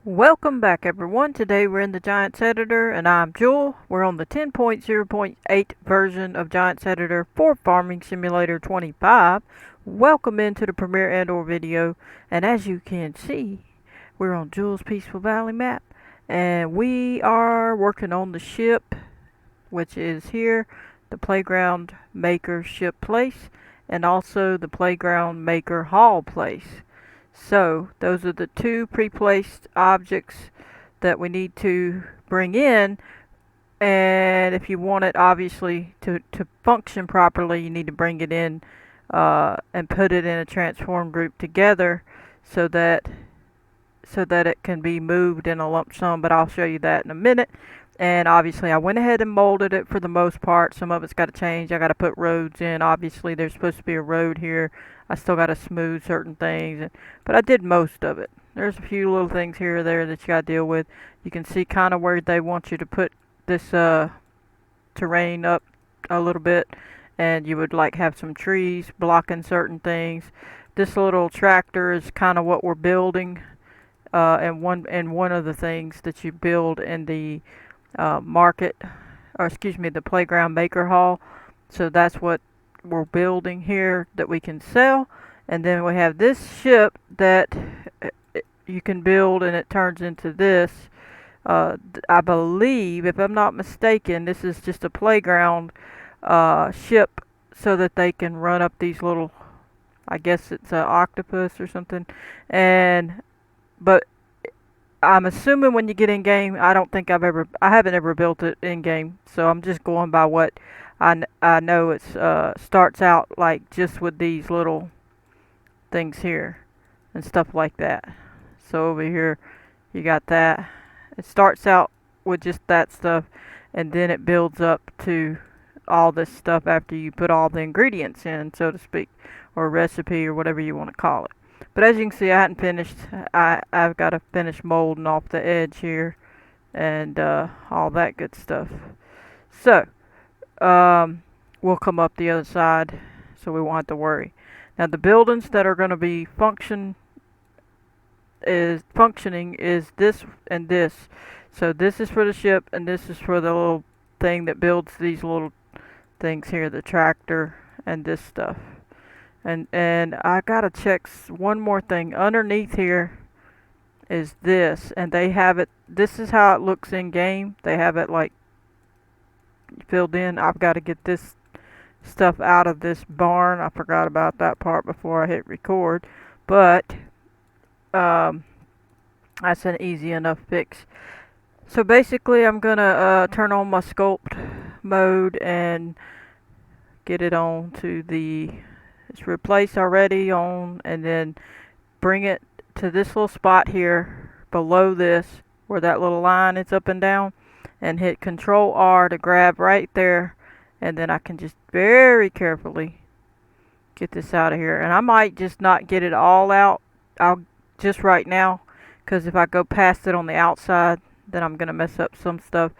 Welcome back everyone. Today we're in the Giants Editor and I'm Jewel. We're on the 10.0.8 version of Giants Editor for Farming Simulator 25. Welcome into the premiere and/or video, and as you can see, we're on Jewel's Peaceful Valley map and we are working on the ship, which is here, the Playground Maker ship place, and also the Playground Maker hall place. So those are the two pre-placed objects that we need to bring in, and if you want it obviously to function properly, you need to bring it in and put it in a transform group together so that it can be moved in a lump sum, but I'll show you that in a minute. And obviously I went ahead and molded it for the most part. Some of it's got to change. I got to put roads in. Obviously there's supposed to be a road here. I still got to smooth certain things, but I did most of it. There's a few little things here or there that you got to deal with. You can see kind of where they want you to put this terrain up a little bit, and you would like have some trees blocking certain things. This little tractor is kind of what we're building, and one of the things that you build in the market, or excuse me, the Playground Maker Hall. So that's what we're building here that we can sell. And then we have this ship that you can build and it turns into this. I believe, if I'm not mistaken, this is just a playground ship so that they can run up these little, I guess it's an octopus or something. And but I'm assuming when you get in game, I don't think I haven't ever built it in game, so I'm just going by what I know. It starts out like just with these little things here and stuff like that. So over here, you got that. It starts out with just that stuff, and then it builds up to all this stuff after you put all the ingredients in, so to speak, or recipe or whatever you want to call it. But as you can see, I hadn't finished. I've got to finish molding off the edge here and all that good stuff. So we'll come up the other side, so we won't have to worry. Now the buildings that are going to be functioning is this and this. So this is for the ship, and this is for the little thing that builds these little things here, the tractor and this stuff. And I gotta check one more thing. Underneath here is this, and they have it. This is how it looks in game. They have it like filled in. I've got to get this stuff out of this barn. I forgot about that part before I hit record, but that's an easy enough fix. So basically, I'm gonna turn on my sculpt mode and get it on to the, it's replaced already on, and then bring it to this little spot here below this where that little line is up and down, and hit Control R to grab right there, and then I can just very carefully get this out of here. And I might just not get it all out. I'll just right now, because if I go past it on the outside, then I'm gonna mess up some stuff.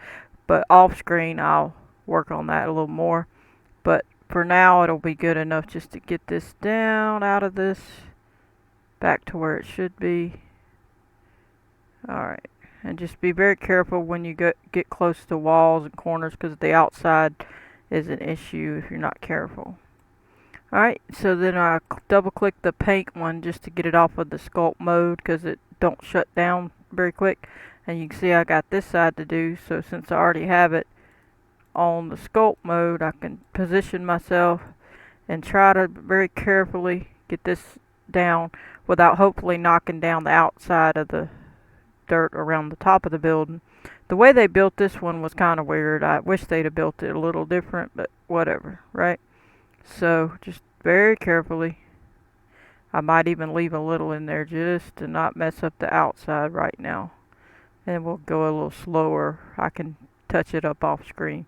But off screen, I'll work on that a little more. But for now, it'll be good enough just to get this down out of this, back to where it should be. Alright, and just be very careful when you get close to walls and corners, because the outside is an issue if you're not careful. Alright, so then I double click the paint one just to get it off of the sculpt mode, because it don't shut down very quick. And you can see I got this side to do, so since I already have it on the sculpt mode, I can position myself and try to very carefully get this down without hopefully knocking down the outside of the dirt around the top of the building. The way they built this one was kind of weird. I wish they'd have built it a little different, but whatever, right? So just very carefully. I might even leave a little in there just to not mess up the outside right now. And we'll go a little slower. I can touch it up off screen.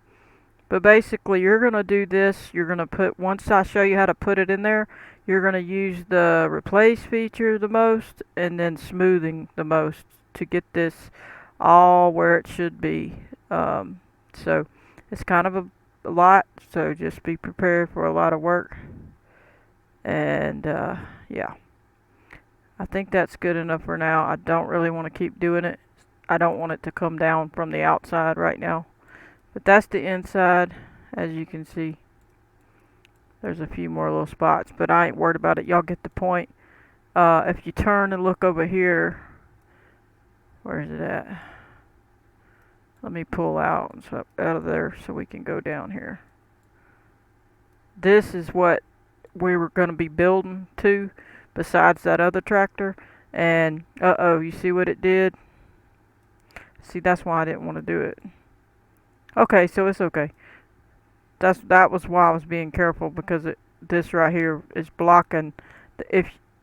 But basically, you're going to do this. You're going to put, once I show you how to put it in there, you're going to use the replace feature the most, and then smoothing the most to get this all where it should be. So it's kind of a lot, so just be prepared for a lot of work. And yeah, I think that's good enough for now. I don't really want to keep doing it. I don't want it to come down from the outside right now. But that's the inside. As you can see, there's a few more little spots, but I ain't worried about it. Y'all get the point. If you turn and look over here, where is it at? Let me pull out of there so we can go down here. This is what we were going to be building to, besides that other tractor. And uh-oh, you see what it did? See, that's why I didn't want to do it. Okay, so it's okay. That was why I was being careful, because this right here is blocking.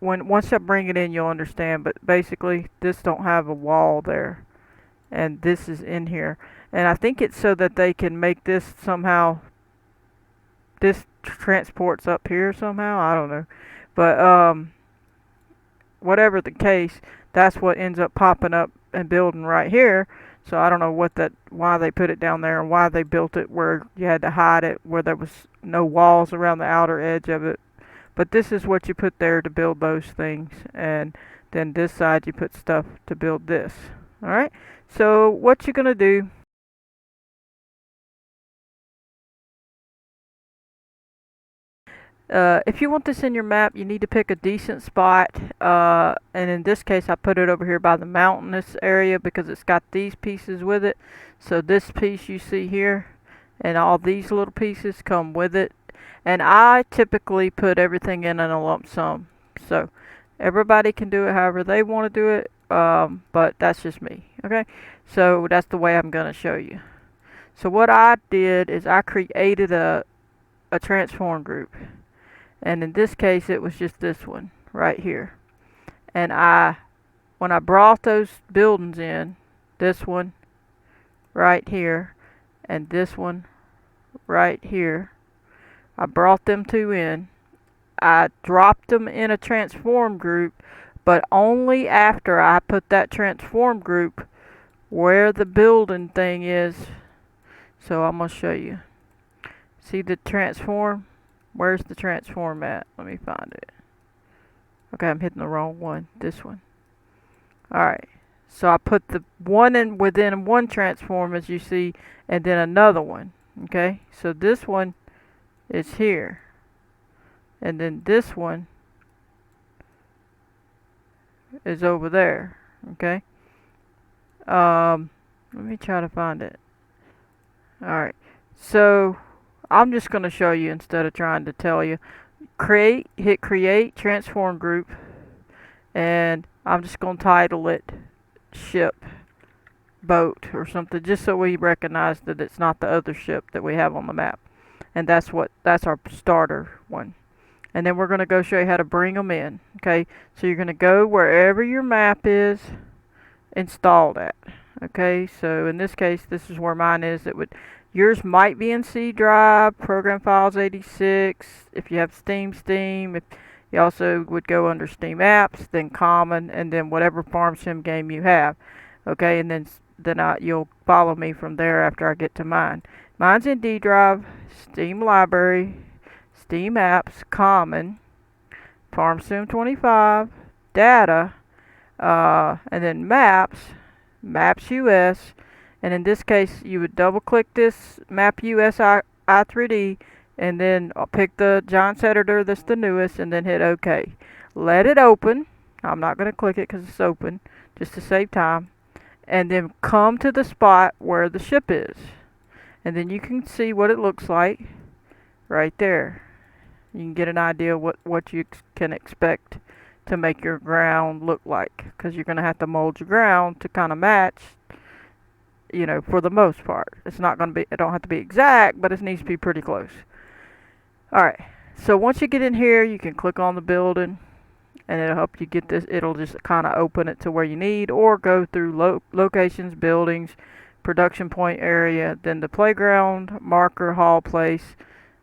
Once I bring it in, you'll understand. But basically, this don't have a wall there, and this is in here. And I think it's so that they can make this somehow. This transports up here somehow. I don't know, but whatever the case, that's what ends up popping up and building right here. So I don't know why they put it down there and why they built it where you had to hide it, where there was no walls around the outer edge of it. But this is what you put there to build those things, and then this side you put stuff to build this. All right. So what you're gonna do? If you want this in your map, you need to pick a decent spot. And in this case, I put it over here by the mountainous area because it's got these pieces with it. So this piece you see here, and all these little pieces come with it. And I typically put everything in a lump sum. So everybody can do it however they want to do it. But that's just me. Okay. So that's the way I'm gonna show you. So what I did is I created a transform group. And in this case, it was just this one right here. And when I brought those buildings in, this one right here, and this one right here, I brought them two in. I dropped them in a transform group, but only after I put that transform group where the building thing is. So I'm going to show you. See the transform? Where's the transform at? Let me find it. Okay, I'm hitting the wrong one. This one. Alright. So I put the one in within one transform, as you see, and then another one. Okay? So this one is here. And then this one is over there. Okay? Let me try to find it. Alright. So I'm just going to show you instead of trying to tell you. Hit create transform group, and I'm just going to title it ship, boat, or something, just so we recognize that it's not the other ship that we have on the map. And that's our starter one. And then we're going to go show you how to bring them in. Okay, so you're going to go wherever your map is installed at. Okay, so in this case, this is where mine is. Yours might be in C drive, program files 86. If you have Steam. If you also would go under Steam apps, then common, and then whatever farm sim game you have. Okay, and then you'll follow me from there after I get to mine. Mine's in D drive, Steam library, Steam apps, common, farm sim 25, data, and then maps US. And in this case, you would double click this map US i3D, and then I'll pick the Giants editor that's the newest, and then hit OK. Let it open. I'm not going to click it because it's open, just to save time. And then come to the spot where the ship is. And then you can see what it looks like right there. You can get an idea what you can expect to make your ground look like, because you're going to have to mold your ground to kind of match, you know, for the most part. It's not going to be, it don't have to be exact, but it needs to be pretty close. Alright, so once you get in here, you can click on the building, and it'll help you get this. It'll just kind of open it to where you need, or go through locations, buildings, production point area, then the playground, marker, hall place,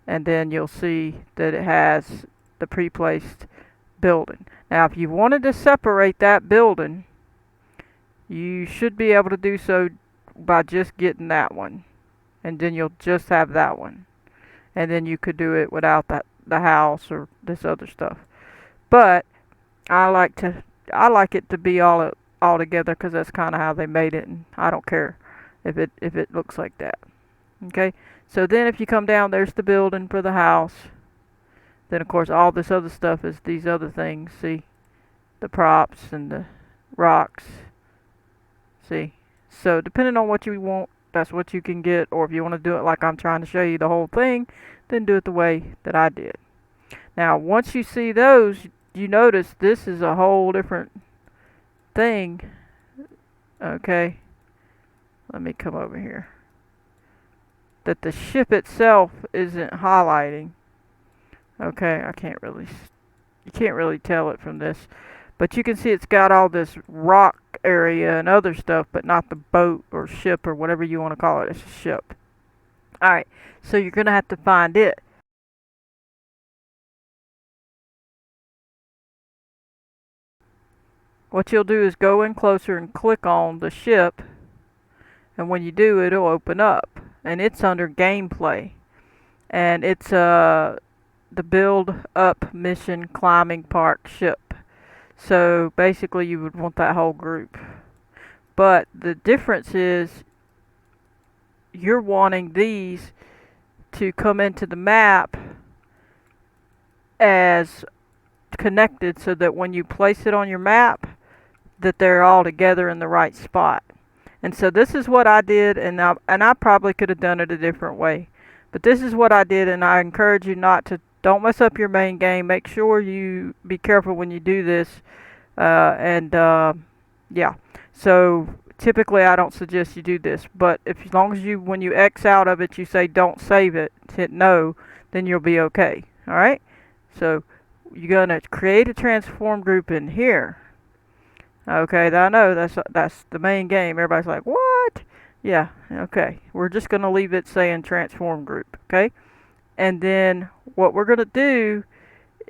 and then you'll see that it has the pre-placed building. Now, if you wanted to separate that building, you should be able to do so by just getting that one, and then you'll just have that one, and then you could do it without the house or this other stuff. But I like to I like it to be all together because that's kind of how they made it, and I don't care if it looks like that. Okay, so then if you come down, there's the building for the house. Then of course all this other stuff is these other things. See, the props and the rocks. See, so depending on what you want, that's what you can get. Or if you want to do it like I'm trying to show you the whole thing, then do it the way that I did. Now once you see those, you notice this is a whole different thing. Okay, let me come over here. That the ship itself isn't highlighting. Okay, you can't really tell it from this, but you can see it's got all this rock area and other stuff, but not the boat or ship or whatever you want to call it. It's a ship. Alright, so you're going to have to find it. What you'll do is go in closer and click on the ship, and when you do, it'll open up, and it's under gameplay, and it's the build up mission climbing park ship. So basically you would want that whole group, but the difference is you're wanting these to come into the map as connected so that when you place it on your map that they're all together in the right spot. And so this is what I did, and I probably could have done it a different way, but this is what I did, and I encourage you not to. Don't mess up your main game. Make sure you be careful when you do this, yeah. So typically I don't suggest you do this, but as long as when you X out of it, you say don't save it, hit no, then you'll be okay. All right. So you're gonna create a transform group in here. Okay, I know that's the main game. Everybody's like, what? Yeah, okay. We're just going to leave it saying transform group, okay? And then what we're going to do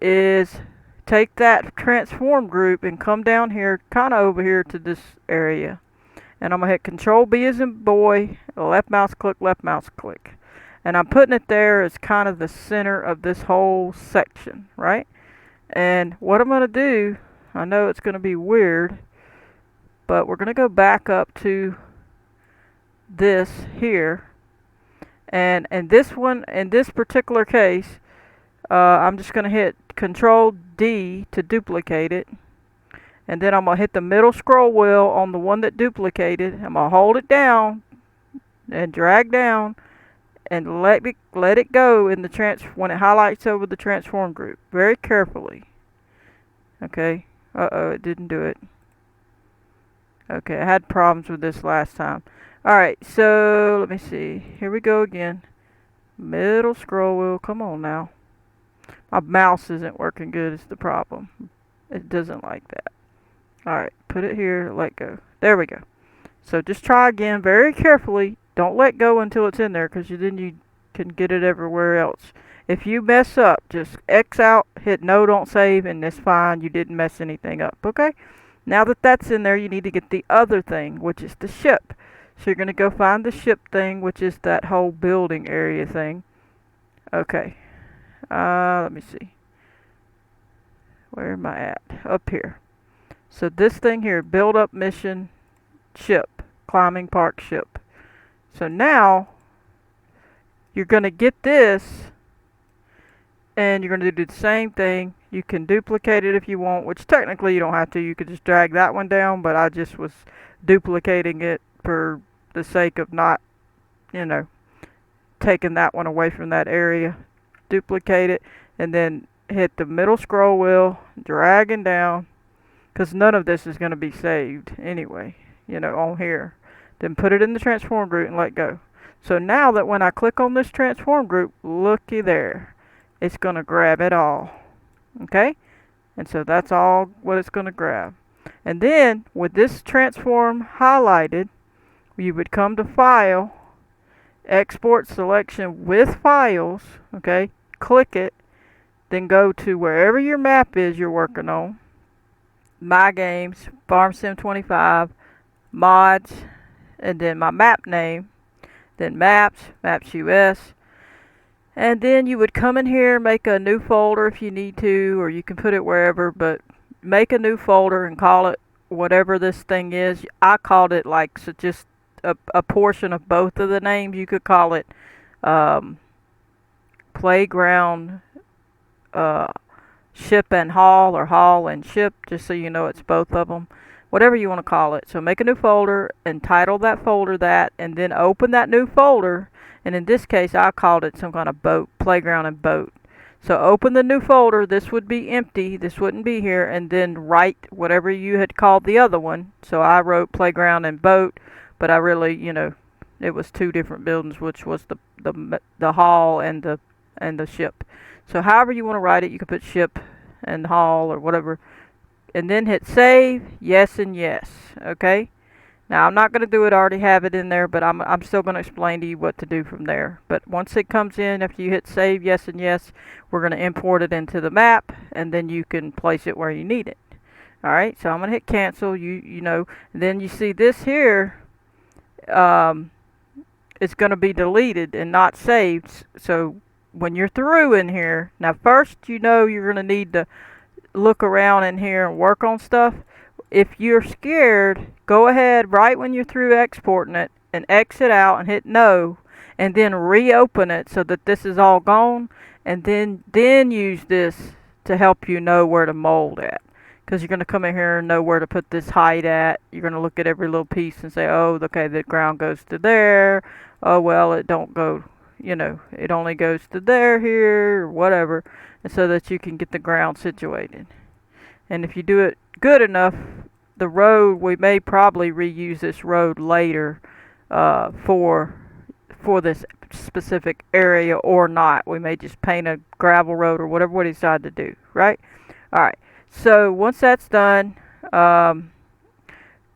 is take that transform group and come down here, kind of over here to this area. And I'm going to hit Control B as in boy, left mouse click, left mouse click. And I'm putting it there as kind of the center of this whole section, right? And what I'm going to do, I know it's going to be weird, but we're going to go back up to this here. And in this particular case, I'm just going to hit Control D to duplicate it. And then I'm going to hit the middle scroll wheel on the one that duplicated. I'm going to hold it down and drag down and let it go in the when it highlights over the transform group. Very carefully. Okay. Uh-oh, it didn't do it. Okay, I had problems with this last time. Alright, so let me see. Here we go again. Middle scroll wheel. Come on now. My mouse isn't working good is the problem. It doesn't like that. Alright, put it here. Let go. There we go. So just try again very carefully. Don't let go until it's in there, because then you can get it everywhere else. If you mess up, just X out, hit no, don't save, and it's fine. You didn't mess anything up, okay? Now that that's in there, you need to get the other thing, which is the ship. So you're going to go find the ship thing, which is that whole building area thing. Okay. Let me see. Where am I at? Up here. So this thing here, build up mission ship, climbing park ship. So now you're going to get this, and you're going to do the same thing. You can duplicate it if you want, which technically you don't have to. You could just drag that one down, but I just was duplicating it for the sake of not, taking that one away from that area. Duplicate it, and then hit the middle scroll wheel, dragging down, because none of this is going to be saved anyway, on here. Then put it in the transform group and let go. So now that when I click on this transform group, looky there, it's going to grab it all. Okay? And so that's all what it's going to grab. And then with this transform highlighted, you would come to File, Export Selection with Files, okay? Click it, then go to wherever your map is you're working on. My Games, FS25, Mods, and then my map name, then Maps, Maps US. And then you would come in here, make a new folder if you need to, or you can put it wherever, but make a new folder and call it whatever this thing is. I called it like, so just a portion of both of the names. You could call it um, playground ship and haul, or haul and ship, just so you know it's both of them. Whatever you want to call it. So make a new folder and title that folder that, and then open that new folder. And in this case, I called it some kind of boat, playground and boat. So open the new folder. This would be empty. This wouldn't be here. And then write whatever you had called the other one. So I wrote playground and boat, but I really, it was two different buildings, which was the hall and the ship. So however you want to write it, you can put ship and hall or whatever. And then hit save, yes and yes. Okay? Now I'm not going to do it, I already have it in there, but I'm still going to explain to you what to do from there. But once it comes in, after you hit save, yes and yes, we're going to import it into the map, and then you can place it where you need it. Alright, so I'm going to hit cancel, and then you see this here, it's going to be deleted and not saved. So when you're through in here, now first you're going to need to look around in here and work on stuff. If you're scared, go ahead right when you're through exporting it and exit out and hit no, and then reopen it so that this is all gone, and then use this to help you know where to mold at. Because you're going to come in here and know where to put this height at. You're going to look at every little piece and say, oh, okay, the ground goes to there. Oh, well, it don't go, it only goes to there, here, or whatever. And so that you can get the ground situated. And if you do it good enough, the road, we may probably reuse this road later for this specific area, or not. We may just paint a gravel road or whatever we decide to do, right? Alright, so once that's done,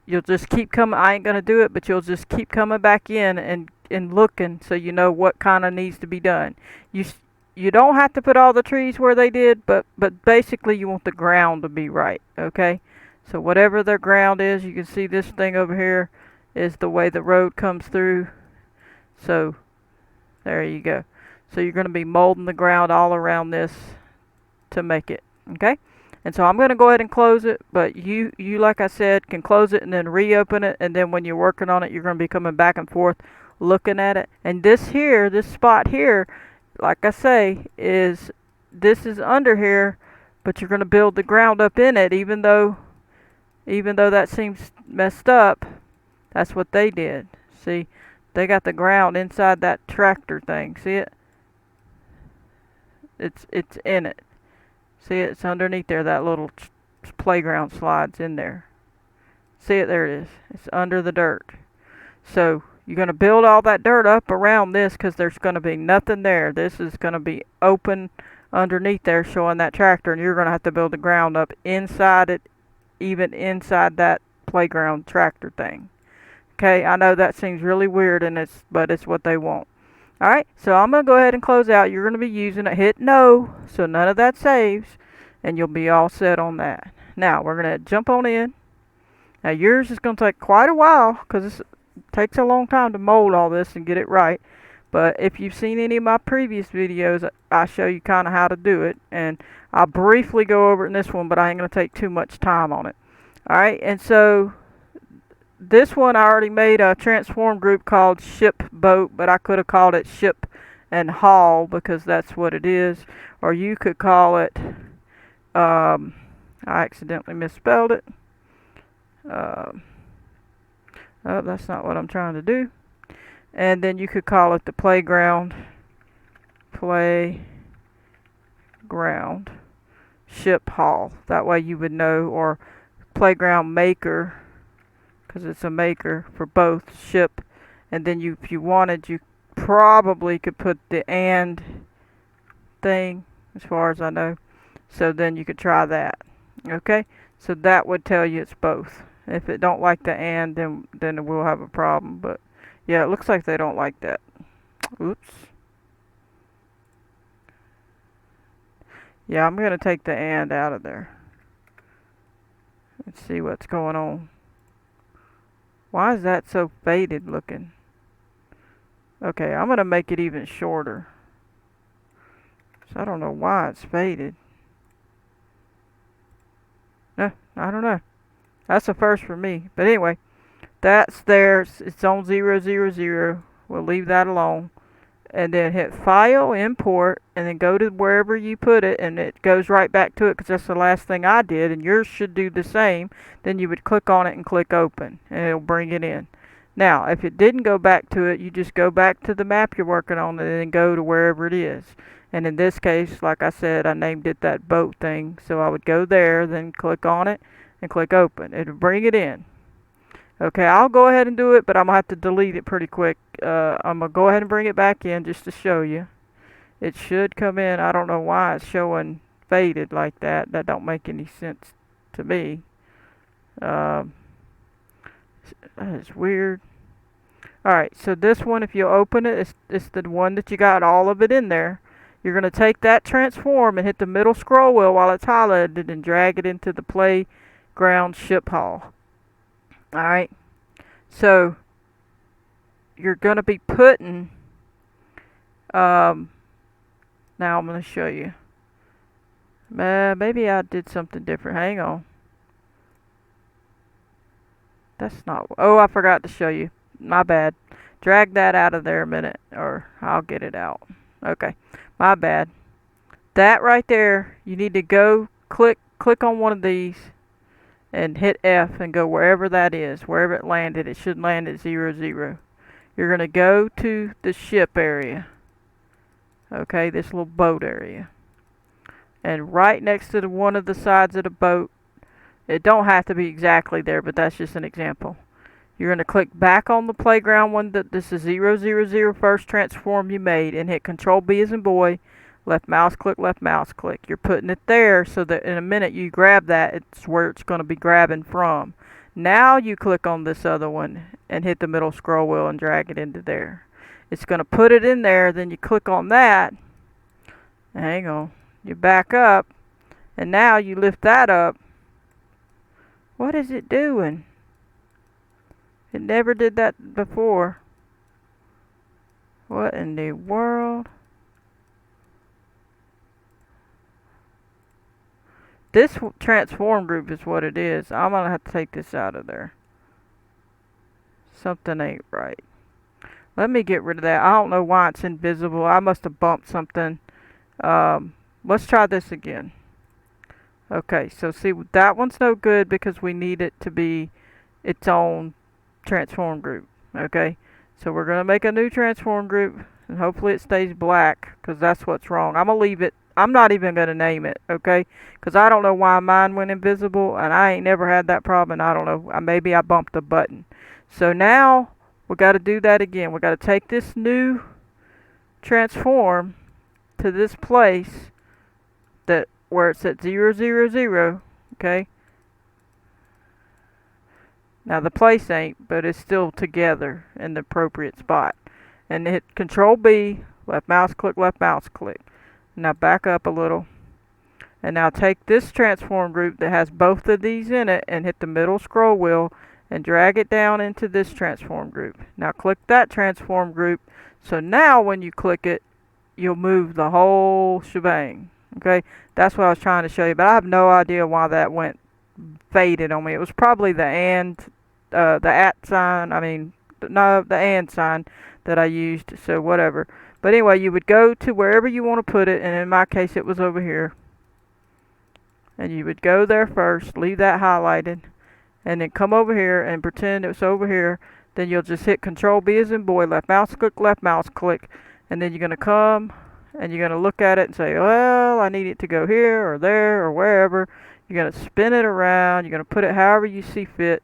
you'll just keep coming. I ain't going to do it, but you'll just keep coming back in and looking, so you know what kind of needs to be done. You don't have to put all the trees where they did, but basically you want the ground to be right, okay? So whatever their ground is, you can see this thing over here is the way the road comes through. So there you go. So you're going to be molding the ground all around this to make it, okay? And so I'm going to go ahead and close it, but you like I said, can close it and then reopen it, and then when you're working on it, you're going to be coming back and forth looking at it. And this spot here, like I say, this is under here, but you're going to build the ground up in it, even though that seems messed up. That's what they did. See, they got the ground inside that tractor thing. See it? It's in it. See it? It's underneath there. That little playground slides in there. See it? There it is. It's under the dirt. So you're going to build all that dirt up around this, because there's going to be nothing there. This is going to be open underneath there, showing that tractor, and you're going to have to build the ground up inside it, even inside that playground tractor thing. Okay, I know that seems really weird, but it's what they want. Alright, so I'm going to go ahead and close out. You're going to be using it. Hit no, so none of that saves, and you'll be all set on that. Now, we're going to jump on in. Now, yours is going to take quite a while, because it takes a long time to mold all this and get it right. But if you've seen any of my previous videos, I show you kind of how to do it. And I'll briefly go over it in this one, but I ain't going to take too much time on it. Alright, and so this one I already made a transform group called ship boat, but I could have called it ship and haul, because that's what it is. Or you could call it, I accidentally misspelled it. Oh, that's not what I'm trying to do. And then you could call it the playground ship haul. That way you would know. Or playground maker, because it's a maker for both ship. And then if you wanted, you probably could put the and thing, as far as I know. So then you could try that. Okay, so that would tell you it's both. If it don't like the and, then we'll have a problem. But yeah, it looks like they don't like that. Oops. Yeah, I'm going to take the and out of there. Let's see what's going on. Why is that so faded looking? Okay, I'm going to make it even shorter. So I don't know why it's faded. No, I don't know. That's a first for me. But anyway, that's there. It's on 000. We'll leave that alone. And then hit File, Import, and then go to wherever you put it, and it goes right back to it because that's the last thing I did, and yours should do the same. Then you would click on it and click Open, and it'll bring it in. Now, if it didn't go back to it, you just go back to the map you're working on and then go to wherever it is. And in this case, like I said, I named it that boat thing, so I would go there, then click on it, and click Open. It'll bring it in. Okay, I'll go ahead and do it, but I'm going to have to delete it pretty quick. I'm going to go ahead and bring it back in just to show you. It should come in. I don't know why it's showing faded like that. That don't make any sense to me. That is weird. Alright, so this one, if you open it, it's the one that you got all of it in there. You're going to take that transform and hit the middle scroll wheel while it's highlighted and drag it into the playground ship hall. Alright, so you're going to be putting, now I'm going to show you. Maybe I did something different. Hang on. That's not, oh, I forgot to show you. My bad. Drag that out of there a minute, or I'll get it out. Okay, my bad. That right there, you need to go click on one of these and hit F and go wherever that is, wherever it landed. It should land at 0, 0. You're going to go to the ship area. Okay, this little boat area. And right next to one of the sides of the boat, it don't have to be exactly there, but that's just an example. You're going to click back on the playground one. This is 0, 0, 0 first transform you made, and hit Control B as in boy, left mouse click, left mouse click. You're putting it there so that in a minute you grab that, it's where it's going to be grabbing from. Now you click on this other one and hit the middle scroll wheel and drag it into there. It's going to put it in there, then you click on that. Hang on. You back up, and now you lift that up. What is it doing? It never did that before. What in the world? This transform group is what it is. I'm going to have to take this out of there. Something ain't right. Let me get rid of that. I don't know why it's invisible. I must have bumped something. Let's try this again. Okay, so see, that one's no good because we need it to be its own transform group. Okay, so we're going to make a new transform group, and hopefully it stays black because that's what's wrong. I'm going to leave it. I'm not even going to name it, okay, because I don't know why mine went invisible, and I ain't never had that problem, and I don't know, maybe I bumped a button. So now we got to do that again. We got to take this new transform to this place that where it's at 0, 0, 0, okay. Now the place ain't, but it's still together in the appropriate spot. And hit Control B, left mouse click, left mouse click. Now back up a little. And now take this transform group that has both of these in it and hit the middle scroll wheel and drag it down into this transform group. Now click that transform group. So now when you click it, you'll move the whole shebang. Okay, that's what I was trying to show you, but I have no idea why that went faded on me. It was probably the at sign, no, the and sign that I used, so whatever. But anyway, you would go to wherever you want to put it, and in my case it was over here. And you would go there first, leave that highlighted, and then come over here and pretend it's over here. Then you'll just hit Control B as in boy, left mouse click, and then you're going to come and you're going to look at it and say, well, I need it to go here or there or wherever. You're going to spin it around. You're going to put it however you see fit.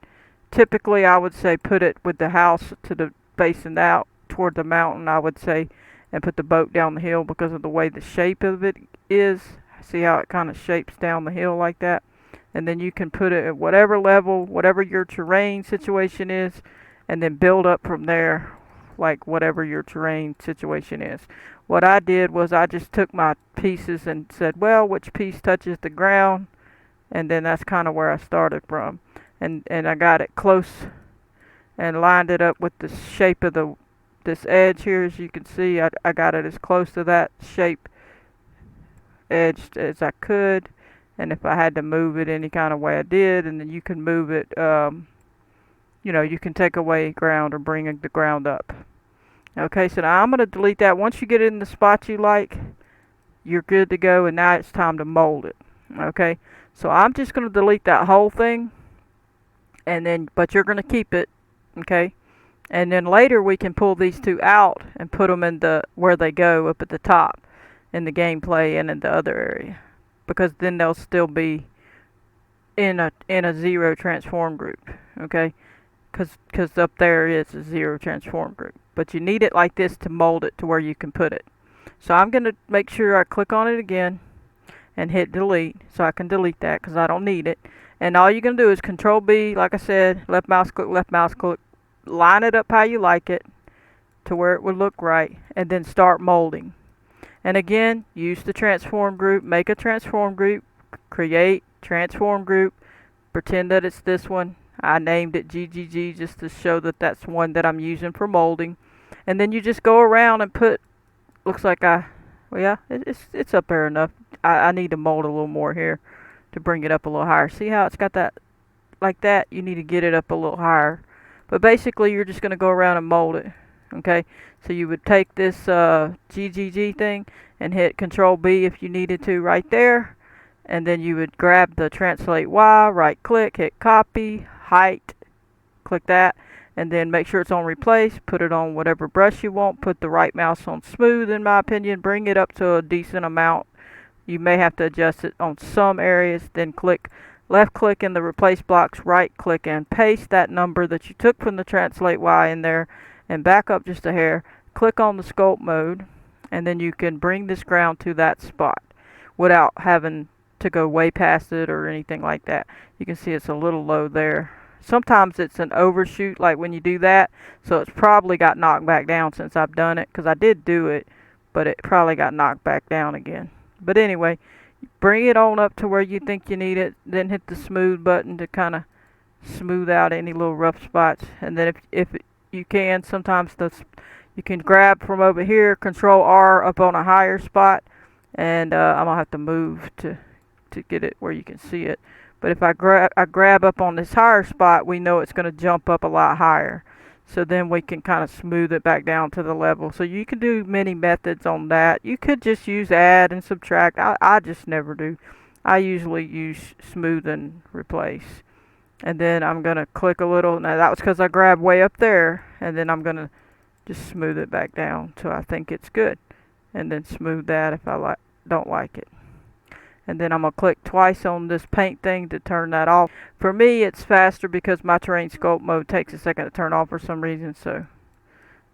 Typically, I would say put it with the house to the facing out toward the mountain, I would say, and put the boat down the hill because of the way the shape of it is. See how it kind of shapes down the hill like that? And then you can put it at whatever level, whatever your terrain situation is, and then build up from there, like whatever your terrain situation is. What I did was I just took my pieces and said, well, which piece touches the ground? And then that's kind of where I started from. And I got it close and lined it up with the shape of this edge here. As you can see, I got it as close to that shape edge as I could. And if I had to move it any kind of way, I did. And then you can move it, you know, you can take away ground or bring the ground up. Okay, so now I'm going to delete that. Once you get it in the spot you like, you're good to go, and now it's time to mold it. Okay, so I'm just going to delete that whole thing, and then, but you're going to keep it. Okay, and then later we can pull these two out and put them in the where they go up at the top in the gameplay and in the other area, because then they'll still be in a zero transform group. Okay, because up there is a zero transform group, but you need it like this to mold it to where you can put it. So I'm going to make sure I click on it again and hit delete, so I can delete that because I don't need it. And all you're going to do is Control B, like I said, left mouse click, line it up how you like it to where it would look right, and then start molding. And again, use the transform group, make a transform group, create transform group, pretend that it's this one. I named it GGG just to show that that's one that I'm using for molding. And then you just go around and put, looks like well, yeah, it's up there enough. I need to mold a little more here to bring it up a little higher. See how it's got that like that? You need to get it up a little higher. But basically you're just going to go around and mold it. Okay, so you would take this GGG thing and hit Control B if you needed to right there, and then you would grab the Translate Y, right click, hit copy, height, click that, and then make sure it's on replace, put it on whatever brush you want, put the right mouse on smooth in my opinion, bring it up to a decent amount. You may have to adjust it on some areas, then left click in the replace blocks, right click and paste that number that you took from the Translate Y in there, and back up just a hair, click on the sculpt mode, and then you can bring this ground to that spot without having to go way past it or anything like that. You can see it's a little low there. Sometimes it's an overshoot like when you do that, so it's probably got knocked back down since I've done it, because I did do it, but it probably got knocked back down again. But anyway, bring it on up to where you think you need it, then hit the smooth button to kind of smooth out any little rough spots. And then if you can, sometimes you can grab from over here, Control R up on a higher spot, and I'm gonna have to move to get it where you can see it. But if I grab up on this higher spot, we know it's gonna jump up a lot higher. So then we can kind of smooth it back down to the level. So you can do many methods on that. You could just use add and subtract. I just never do. I usually use smooth and replace. And then I'm going to click a little. Now that was because I grabbed way up there. And then I'm going to just smooth it back down till I think it's good. And then smooth that if I don't like it. And then I'm going to click twice on this paint thing to turn that off. For me, it's faster because my terrain sculpt mode takes a second to turn off for some reason. So,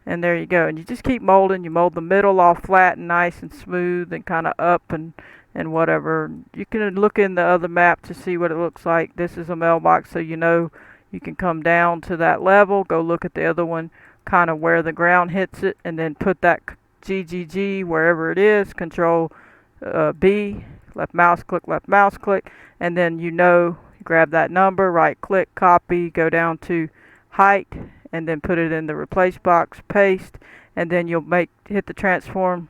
and there you go. And you just keep molding. You mold the middle all flat and nice and smooth and kind of up and whatever. You can look in the other map to see what it looks like. This is a mailbox, so you know you can come down to that level. Go look at the other one, kind of where the ground hits it, and then put that GGG wherever it is. Control B. Left mouse click, and then you grab that number, right click, copy, go down to height, and then put it in the replace box, paste, and then you'll hit the sculpt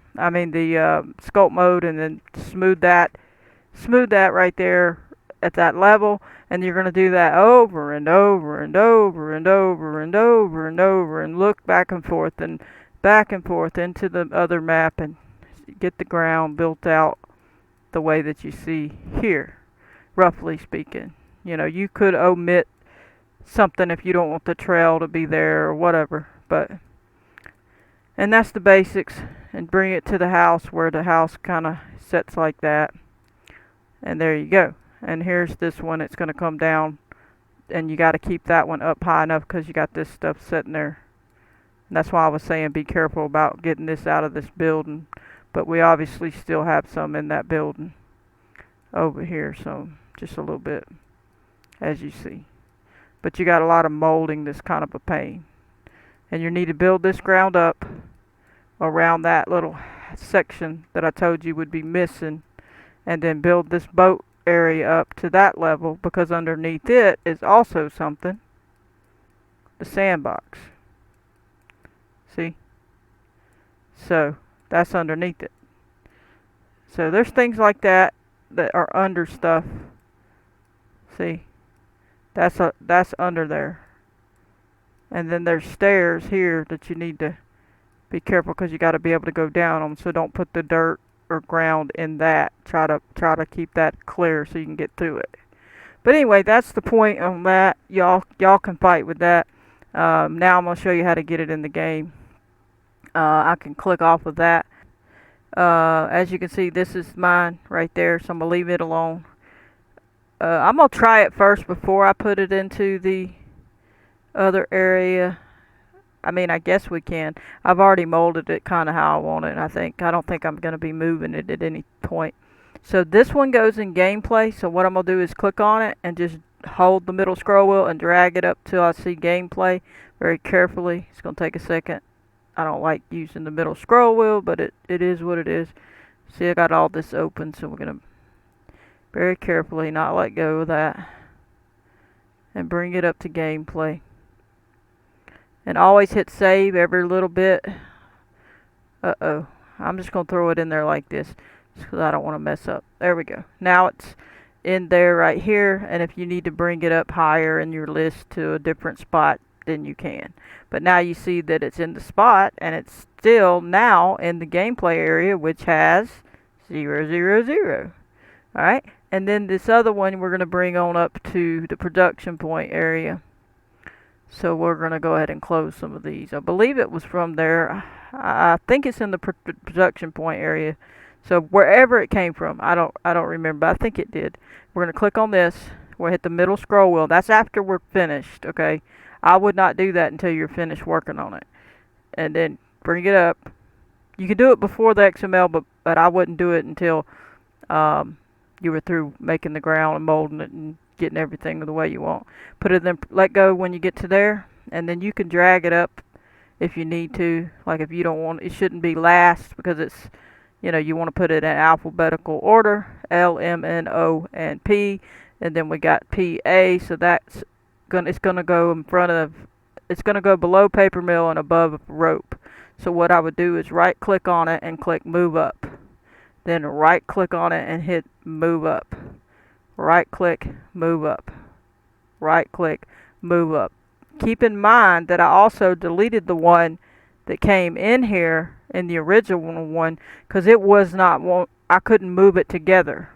mode, and then smooth that right there at that level, and you're going to do that over and over and over and over and over and over, and look back and forth into the other map and get the ground built out the way that you see here, roughly speaking. You know, you could omit something if you don't want the trail to be there or whatever, and that's the basics. And bring it to the house where the house kind of sets like that, and there you go. And here's this one. It's going to come down, and you got to keep that one up high enough because you got this stuff sitting there. And that's why I was saying be careful about getting this out of this building. But we obviously still have some in that building over here, so just a little bit, as you see. But you got a lot of molding that's kind of a pain. And you need to build this ground up around that little section that I told you would be missing, and then build this boat area up to that level, because underneath it is also something, the sandbox. See? So that's underneath it. So there's things like that that are under stuff. See, that's under there. And then there's stairs here that you need to be careful because you got to be able to go down them. So don't put the dirt or ground in that. Try to keep that clear so you can get through it. But anyway, that's the point on that. Y'all can fight with that. Now I'm gonna show you how to get it in the game. I can click off of that. As you can see, this is mine right there, so I'm gonna leave it alone. I'm gonna try it first before I put it into the other area. I mean, I guess we can. I've already molded it kind of how I want it, I don't think I'm going to be moving it at any point. So this one goes in gameplay. So what I'm going to do is click on it and just hold the middle scroll wheel and drag it up till I see gameplay very carefully. It's going to take a second. I don't like using the middle scroll wheel, but it is what it is. See, I got all this open, so we're going to very carefully not let go of that and bring it up to gameplay. And always hit save every little bit. Uh-oh. I'm just going to throw it in there like this because I don't want to mess up. There we go. Now it's in there right here. And if you need to bring it up higher in your list to a different spot, then you can. But now you see that it's in the spot and it's still now in the gameplay area, which has 0, 0, 0. Alright. And then this other one we're going to bring on up to the production point area. So we're going to go ahead and close some of these. I believe it was from there. I think it's in the production point area. So wherever it came from, I don't remember. I think it did. We're going to click on this. We'll hit the middle scroll wheel. That's after we're finished, okay? I would not do that until you're finished working on it. And then bring it up. You can do it before the XML, but I wouldn't do it until you were through making the ground and molding it and getting everything the way you want. Put it in, let go when you get to there, and then you can drag it up if you need to. Like if you don't want, it shouldn't be last because it's, you know, you want to put it in alphabetical order, L, M, N, O, and P, and then we got P, A. So that's it's gonna go in front of, it's gonna go below paper mill and above rope. So what I would do is right click on it and click move up, then right click on it and hit move up. Right click, move up. Right click, move up. Keep in mind that I also deleted the one that came in here in the original one because it was not, I couldn't move it together.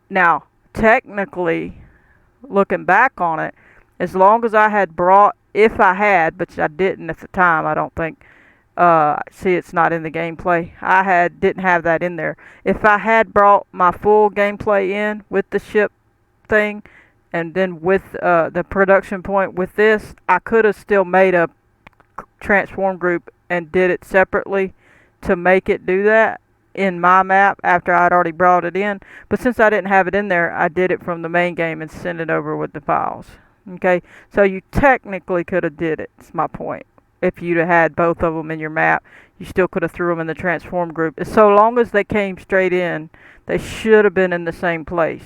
Now, technically, looking back on it, as long as I had brought, if I had, but I didn't at the time, I don't think, see, it's not in the gameplay. Didn't have that in there. If I had brought my full gameplay in with the ship thing, and then with the production point with this, I could have still made a transform group and did it separately to make it do that in my map after I'd already brought it in. But since I didn't have it in there, I did it from the main game and sent it over with the files. Okay, so you technically could have did it. That's my point. If you'd have had both of them in your map, you still could have threw them in the transform group. So long as they came straight in, they should have been in the same place.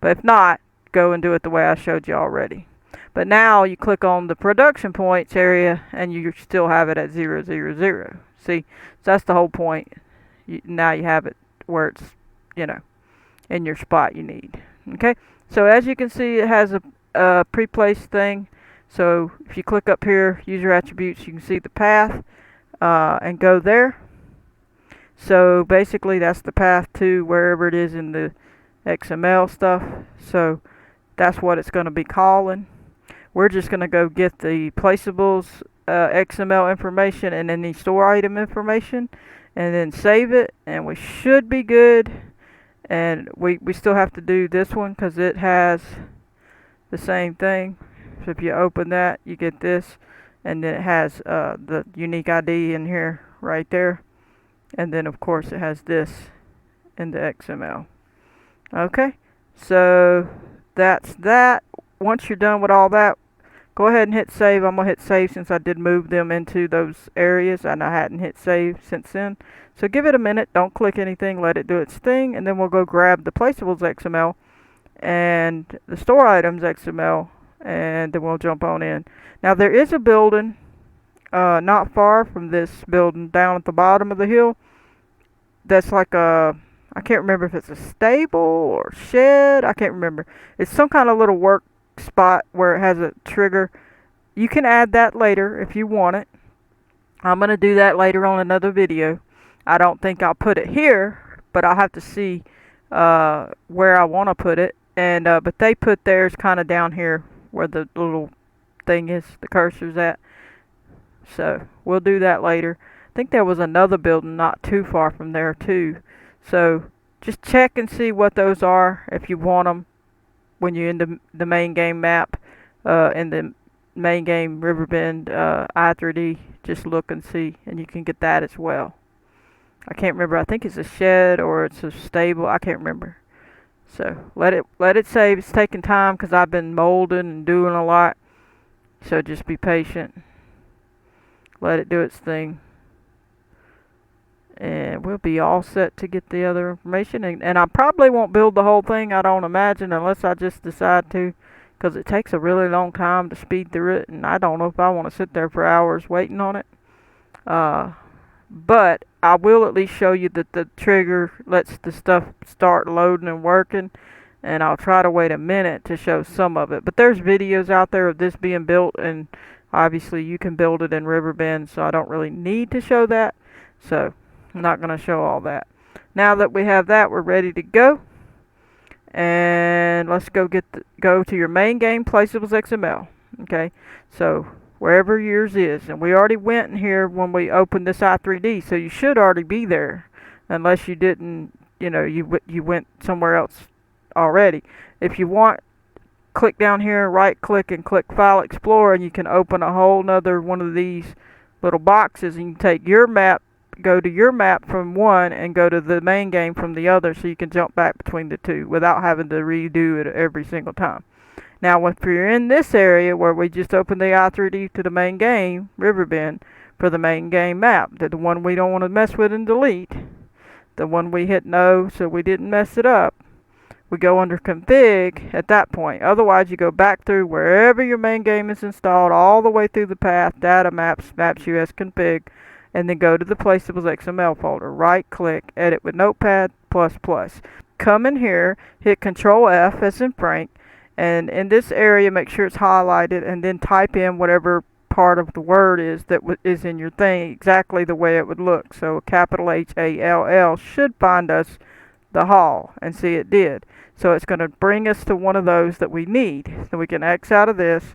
But if not, go and do it the way I showed you already. But now you click on the production points area and you still have it at 0, 0, 0. See, so that's the whole point. Now you have it where it's, you know, in your spot you need. Okay, so as you can see, it has a pre-placed thing. So if you click up here, user attributes, you can see the path and go there. So basically that's the path to wherever it is in the XML stuff. So that's what it's going to be calling. We're just going to go get the placeables XML information and then the store item information and then save it, and we should be good. And we still have to do this one because it has the same thing. So if you open that, you get this, and then it has the unique ID in here right there, and then of course it has this in the XML. Okay, so that's that. Once you're done with all that, go ahead and hit save. I'm gonna hit save since I did move them into those areas and I hadn't hit save since then. So give it a minute, don't click anything, let it do its thing, and then we'll go grab the placeables XML and the store items XML, and then we'll jump on in. Now there is a building not far from this building down at the bottom of the hill that's like a, I can't remember if it's a stable or shed. I can't remember. It's some kind of little work spot where it has a trigger. You can add that later if you want it. I'm going to do that later on another video. I don't think I'll put it here, but I'll have to see where I want to put it. And but they put theirs kind of down here where the little thing is, the cursor's at. So we'll do that later. I think there was another building not too far from there too. So just check and see what those are if you want them when you're in the main game map, in the main game Riverbend I3D. Just look and see, and you can get that as well. I can't remember. I think it's a shed or it's a stable. I can't remember. So let it save. It's taking time because I've been molding and doing a lot. So just be patient. Let it do its thing. And we'll be all set to get the other information. And I probably won't build the whole thing, I don't imagine, unless I just decide to. Because it takes a really long time to speed through it. And I don't know if I want to sit there for hours waiting on it. But I will at least show you that the trigger lets the stuff start loading and working. And I'll try to wait a minute to show some of it. But there's videos out there of this being built. And obviously you can build it in Riverbend. So I don't really need to show that. So I'm not going to show all that. Now that we have that, we're ready to go. And let's go to your main game, Placeables XML. Okay, so wherever yours is, and we already went in here when we opened this i3D, so you should already be there, unless you didn't, you went somewhere else already. If you want, click down here, right click and click File Explorer, and you can open a whole nother one of these little boxes, and you can take your map, go to your map from one and go to the main game from the other, so you can jump back between the two without having to redo it every single time. Now if you're in this area where we just opened the i3D to the main game, Riverbend, for the main game map, the one we don't want to mess with and delete, the one we hit no so we didn't mess it up, we go under config at that point. Otherwise you go back through wherever your main game is installed all the way through the path, data maps, maps US config, and then go to the Placeables XML folder. Right click, edit with Notepad++. Come in here, hit Control F as in Frank, and in this area make sure it's highlighted, and then type in whatever part of the word is that is in your thing, exactly the way it would look. So capital HALL should find us the hall, and see it did. So it's going to bring us to one of those that we need. So we can X out of this.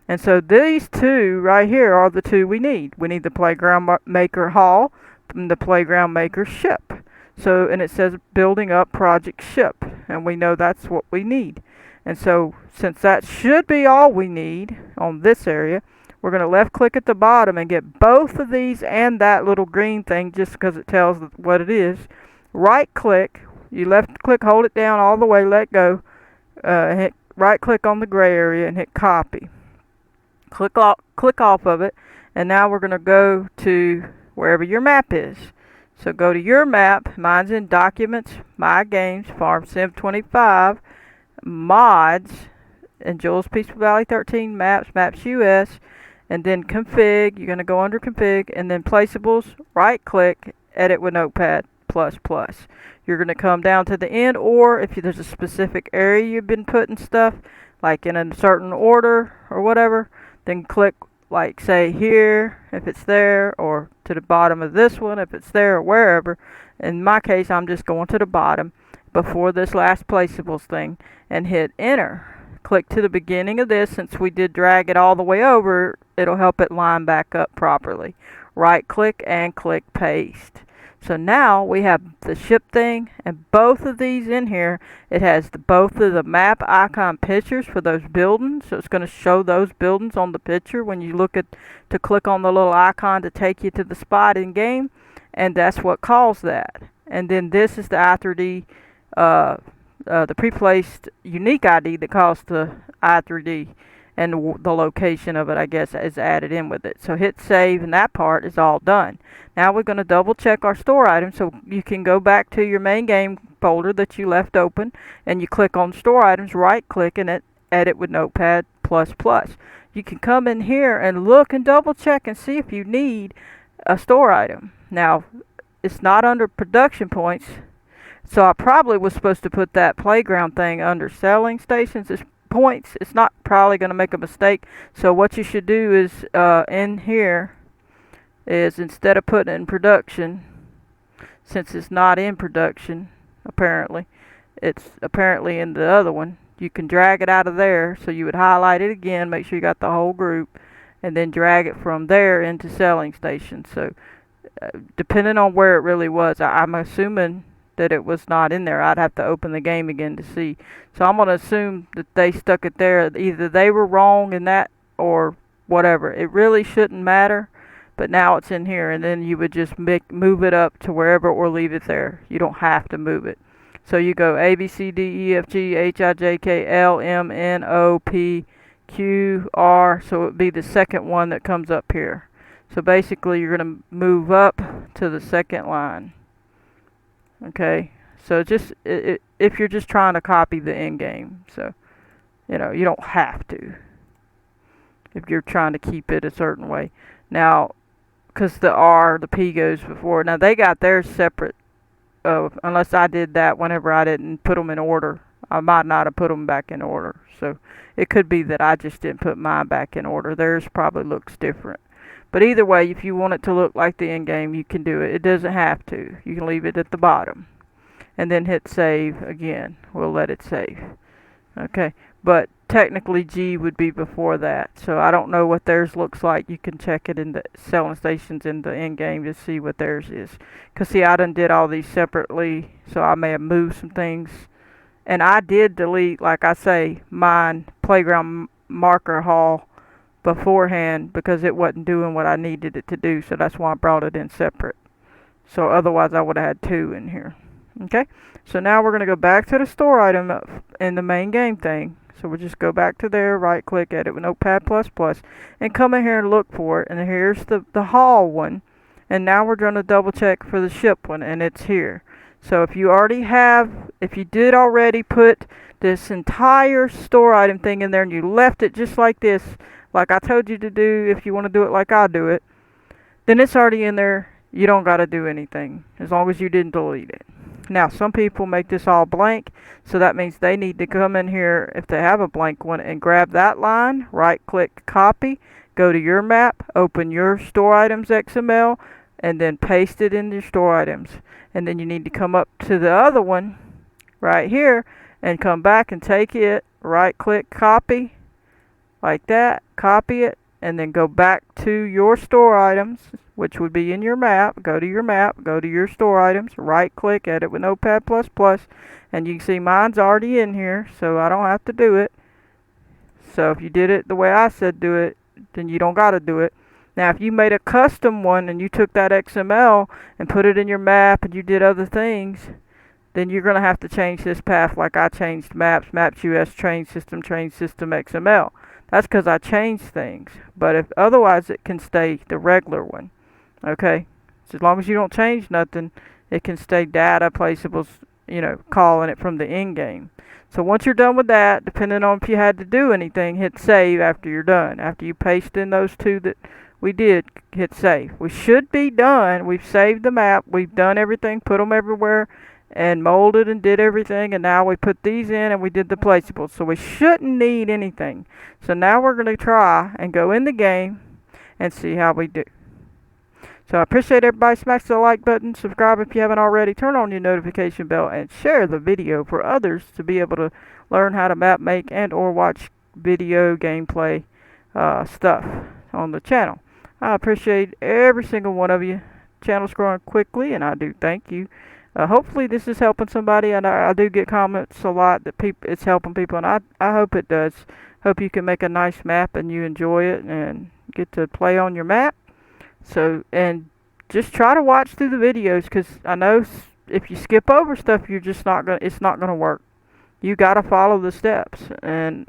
And so these two right here are the two we need. We need the Playground Maker Hall and the Playground Maker Ship. So, and it says building up project ship. And we know that's what we need. And so, since that should be all we need on this area, we're going to left click at the bottom and get both of these and that little green thing just because it tells what it is. Right click, you left click, hold it down all the way, let go. Hit right click on the gray area and hit copy. Click off of it, and now we're going to go to wherever your map is. So go to your map. Mine's in Documents, My Games, Farm Sim 25, Mods, and Jules Peaceful Valley 13, Maps, Maps US, and then Config. You're going to go under Config, and then Placeables, right click, edit with Notepad++. You're going to come down to the end, or if there's a specific area you've been putting stuff, like in a certain order or whatever, then click, like say here if it's there, or to the bottom of this one if it's there, or wherever. In my case, I'm just going to the bottom before this last Placeables thing and hit enter. Click to the beginning of this. Since we did drag it all the way over, it'll help it line back up properly. Right click and click paste. So now we have the ship thing, and both of these in here, it has both of the map icon pictures for those buildings. So it's going to show those buildings on the picture when you look at to click on the little icon to take you to the spot in game, and that's what calls that. And then this is the i3D, the pre-placed unique ID that calls the i3D, and the location of it, I guess, is added in with it. So hit save, and that part is all done. Now we're going to double check our store items, so you can go back to your main game folder that you left open, and you click on store items, right click, and edit with Notepad++. You can come in here and look and double check and see if you need a store item. Now, it's not under production points. So I probably was supposed to put that playground thing under selling stations as points. It's not probably going to make a mistake. So what you should do is in here is, instead of putting it in production, since it's not in production, apparently, it's apparently in the other one, you can drag it out of there. So you would highlight it again, make sure you got the whole group, and then drag it from there into selling stations. So depending on where it really was, I'm assuming that it was not in there. I'd have to open the game again to see. So I'm going to assume that they stuck it there. Either they were wrong in that or whatever. It really shouldn't matter, but now it's in here, and then you would just move it up to wherever or leave it there. You don't have to move it. So you go A, B, C, D, E, F, G, H, I, J, K, L, M, N, O, P, Q, R. So it would be the second one that comes up here. So basically you're going to move up to the second line. Okay, so just if you're just trying to copy the end game, so you know, you don't have to if you're trying to keep it a certain way. Now, because the R, the P goes before. Now they got theirs separate, unless I did that whenever I didn't put them in order. I might not have put them back in order, so it could be that I just didn't put mine back in order. Theirs probably looks different. But either way, if you want it to look like the end game, you can do it. It doesn't have to. You can leave it at the bottom. And then hit save again. We'll let it save. Okay. But technically G would be before that. So I don't know what theirs looks like. You can check it in the selling stations in the end game to see what theirs is. Because see, I done did all these separately. So I may have moved some things. And I did delete, like I say, mine playground marker hall beforehand because it wasn't doing what I needed it to do, so that's why I brought it in separate. So otherwise I would have had two in here. Okay, so now we're going to go back to the store item in the main game thing. So we'll just go back to there, right click, edit with Notepad++, and come in here and look for it. And here's the haul one, and now we're going to double check for the ship one, and it's here. So if you did already put this entire store item thing in there and you left it just like this, like I told you to do, if you want to do it like I do it, then it's already in there. You don't got to do anything as long as you didn't delete it. Now, some people make this all blank, so that means they need to come in here if they have a blank one and grab that line, right click copy, go to your map, open your store items XML, and then paste it in your store items. And then you need to come up to the other one right here and come back and take it, right click copy, like that, copy it, and then go back to your store items, which would be in your map. Go to your map, go to your store items, right click, edit with Notepad++, and you can see mine's already in here, so I don't have to do it. So if you did it the way I said do it, then you don't got to do it. Now if you made a custom one and you took that XML and put it in your map and you did other things, then you're going to have to change this path like I changed maps, US, train system, XML. That's because I changed things. But if otherwise, it can stay the regular one. Okay? So as long as you don't change nothing, it can stay data placeables, you know, calling it from the end game. So once you're done with that, depending on if you had to do anything, hit save after you're done. After you paste in those two that we did, hit save. We should be done. We've saved the map. We've done everything, put them everywhere, and molded and did everything, and now we put these in and we did the placeables, so we shouldn't need anything. So now we're going to try and go in the game and see how we do. So I appreciate everybody. Smash the like button, subscribe if you haven't already, turn on your notification bell, and share the video for others to be able to learn how to map make and or watch video gameplay stuff on the channel. I appreciate every single one of you. Channel's growing quickly, and I do thank you. Hopefully this is helping somebody, and I do get comments a lot that it's helping people, and I hope it does. Hope you can make a nice map and you enjoy it and get to play on your map. So, and just try to watch through the videos, because I know if you skip over stuff, it's not gonna work. You gotta follow the steps, and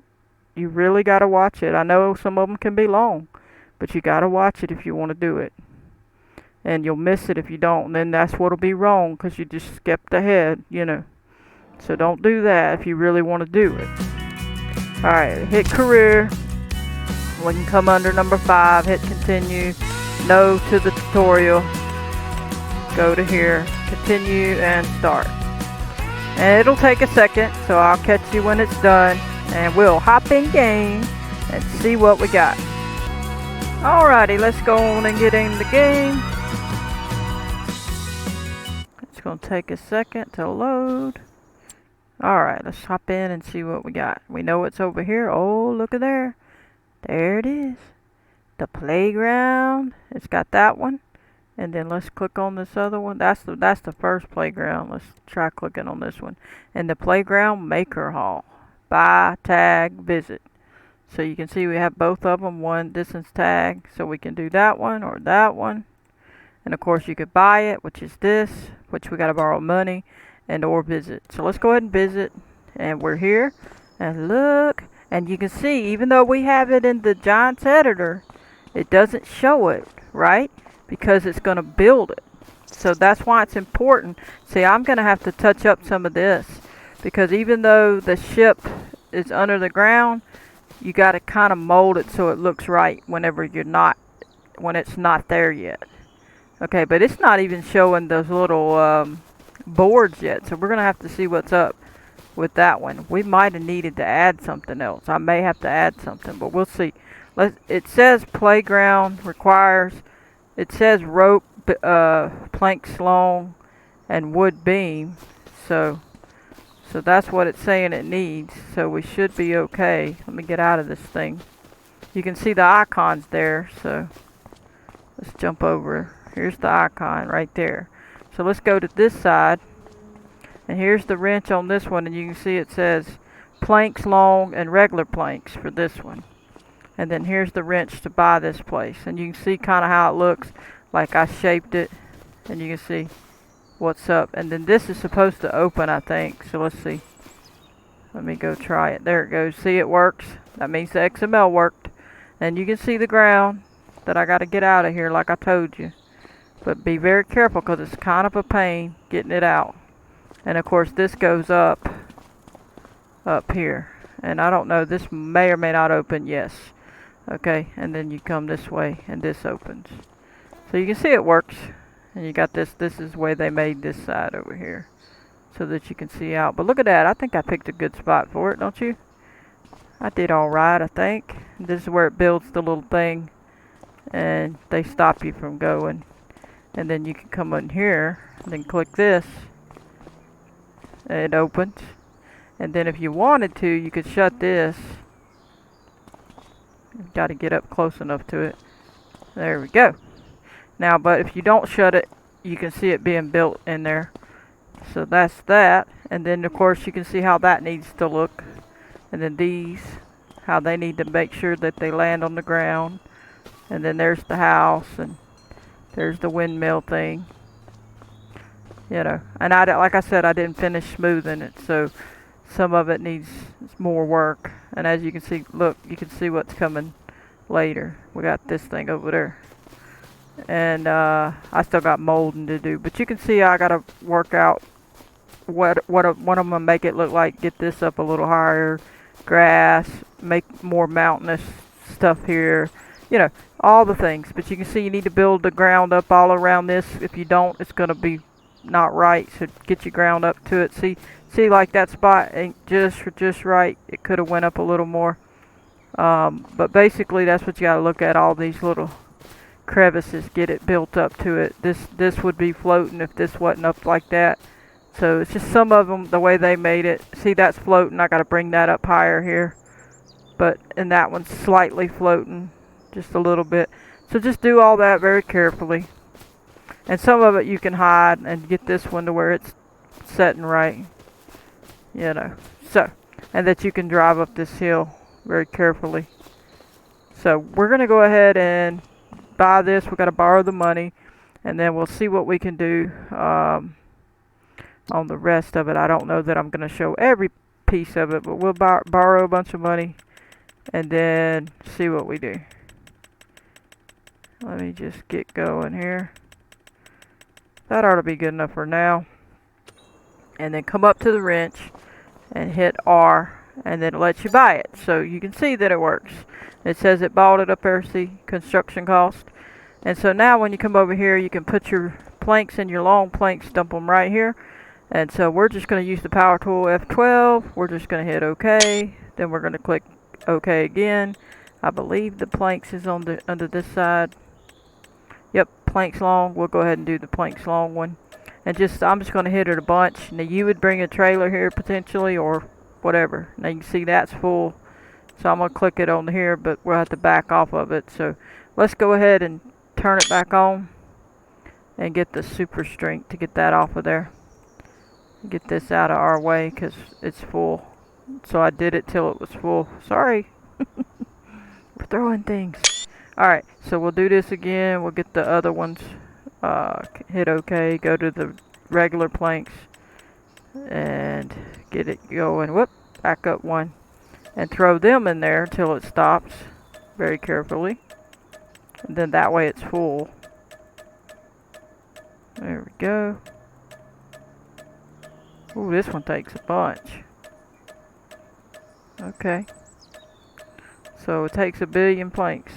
you really gotta watch it. I know some of them can be long, but you gotta watch it if you want to do it. And you'll miss it if you don't, and then that's what'll be wrong, because you just skipped ahead, you know. So don't do that if you really want to do it. Alright, hit career. We can come under number 5, hit continue, no to the tutorial, go to here, continue, and start. And it'll take a second, so I'll catch you when it's done, and we'll hop in game and see what we got. Alrighty, let's go on and get in the game. It's going to take a second to load. Alright, let's hop in and see what we got. We know it's over here. Oh, look at there. There it is. The playground. It's got that one. And then let's click on this other one. That's the first playground. Let's try clicking on this one. And the playground maker hall. Buy, tag, visit. So you can see we have both of them. One distance tag. So we can do that one or that one. And of course you could buy it, which is this, which we got to borrow money, and or visit. So let's go ahead and visit. And we're here. And look. And you can see, even though we have it in the Giants editor, it doesn't show it, right? Because it's going to build it. So that's why it's important. See, I'm going to have to touch up some of this, because even though the ship is under the ground, you got to kind of mold it so it looks right when it's not there yet. Okay, but it's not even showing those little boards yet, so we're going to have to see what's up with that one. We might have needed to add something else. I may have to add something, but we'll see. It says playground requires, it says rope, planks long, and wood beam. So that's what it's saying it needs. So we should be okay. Let me get out of this thing. You can see the icons there. So let's jump over. Here's the icon right there. So let's go to this side. And here's the wrench on this one. And you can see it says planks long and regular planks for this one. And then here's the wrench to buy this place. And you can see kind of how it looks. Like I shaped it. And you can see what's up. And then this is supposed to open, I think. So let's see. Let me go try it. There it goes. See, it works. That means the XML worked. And you can see the ground that I got to get out of here like I told you. But be very careful because it's kind of a pain getting it out. And of course this goes up here. And I don't know, this may or may not open. Yes. Okay, and then you come this way and this opens. So you can see it works. And you got this is the way they made this side over here, so that you can see out. But look at that, I think I picked a good spot for it, don't you? I did alright, I think. This is where it builds the little thing, and they stop you from going. And then you can come in here, and then click this, and it opens. And then if you wanted to, you could shut this. You've got to get up close enough to it. There we go. Now, but if you don't shut it, you can see it being built in there. So that's that. And then, of course, you can see how that needs to look. And then these, how they need to make sure that they land on the ground. And then there's the house, and there's the windmill thing. You know, and like I said, I didn't finish smoothing it, so some of it needs more work. And as you can see, look, you can see what's coming later. We got this thing over there. And I still got molding to do, but you can see I gotta work out what I'm gonna make it look like. Get this up a little higher, grass, make more mountainous stuff here, you know, all the things. But you can see you need to build the ground up all around this. If you don't, it's gonna be not right. So get your ground up to it. See, like that spot ain't just right. It could have went up a little more. But basically that's what you gotta look at, all these little crevices, get it built up to it. This would be floating if this wasn't up like that. So it's just some of them the way they made it. See, that's floating. I got to bring that up higher here. And that one's slightly floating, just a little bit. So just do all that very carefully. And some of it you can hide and get this one to where it's setting right. You know. So, and that you can drive up this hill very carefully. So we're going to go ahead and buy this. We got to borrow the money, and then we'll see what we can do on the rest of it. I don't know that I'm going to show every piece of it, but we'll borrow a bunch of money and then see what we do. Let me just get going here. That ought to be good enough for now. And then come up to the wrench and hit R, and then it lets you buy it. So you can see that it works. It says it bought it up there, see, construction cost. And so now when you come over here, you can put your planks in your long planks, dump them right here. And so we're just going to use the power tool F12. We're just going to hit OK. Then we're going to click OK again. I believe the planks is on the under this side. Yep, planks long. We'll go ahead and do the planks long one. And I'm just going to hit it a bunch. Now you would bring a trailer here potentially or whatever. Now you can see that's full. So I'm going to click it on here, but we'll have to back off of it. So let's go ahead and turn it back on and get the super strength to get that off of there. Get this out of our way because it's full. So I did it till it was full. Sorry. We're throwing things. Alright, so we'll do this again. We'll get the other ones. Hit OK. Go to the regular planks. And get it going. Whoop. Back up one. And throw them in there until it stops. Very carefully. And then that way it's full. There we go. Ooh, this one takes a bunch. Okay. So it takes 1 billion planks.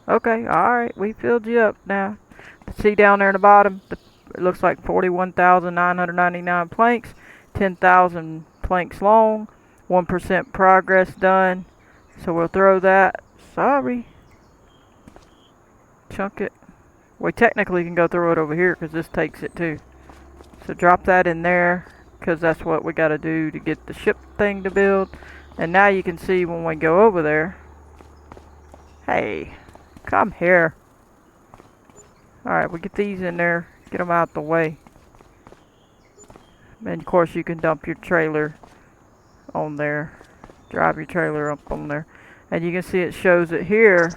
Okay, alright, we filled you up now. See down there in the bottom? It looks like 41,999 planks. 10,000 planks long. 1% progress done. So we'll throw that. Sorry. Chunk it. We technically can go throw it over here because this takes it too. So drop that in there because that's what we got to do to get the ship thing to build. And now you can see when we go over there. Hey, come here. Alright, we get these in there. Get them out the way. And of course you can dump your trailer on there. Drive your trailer up on there. And you can see it shows it here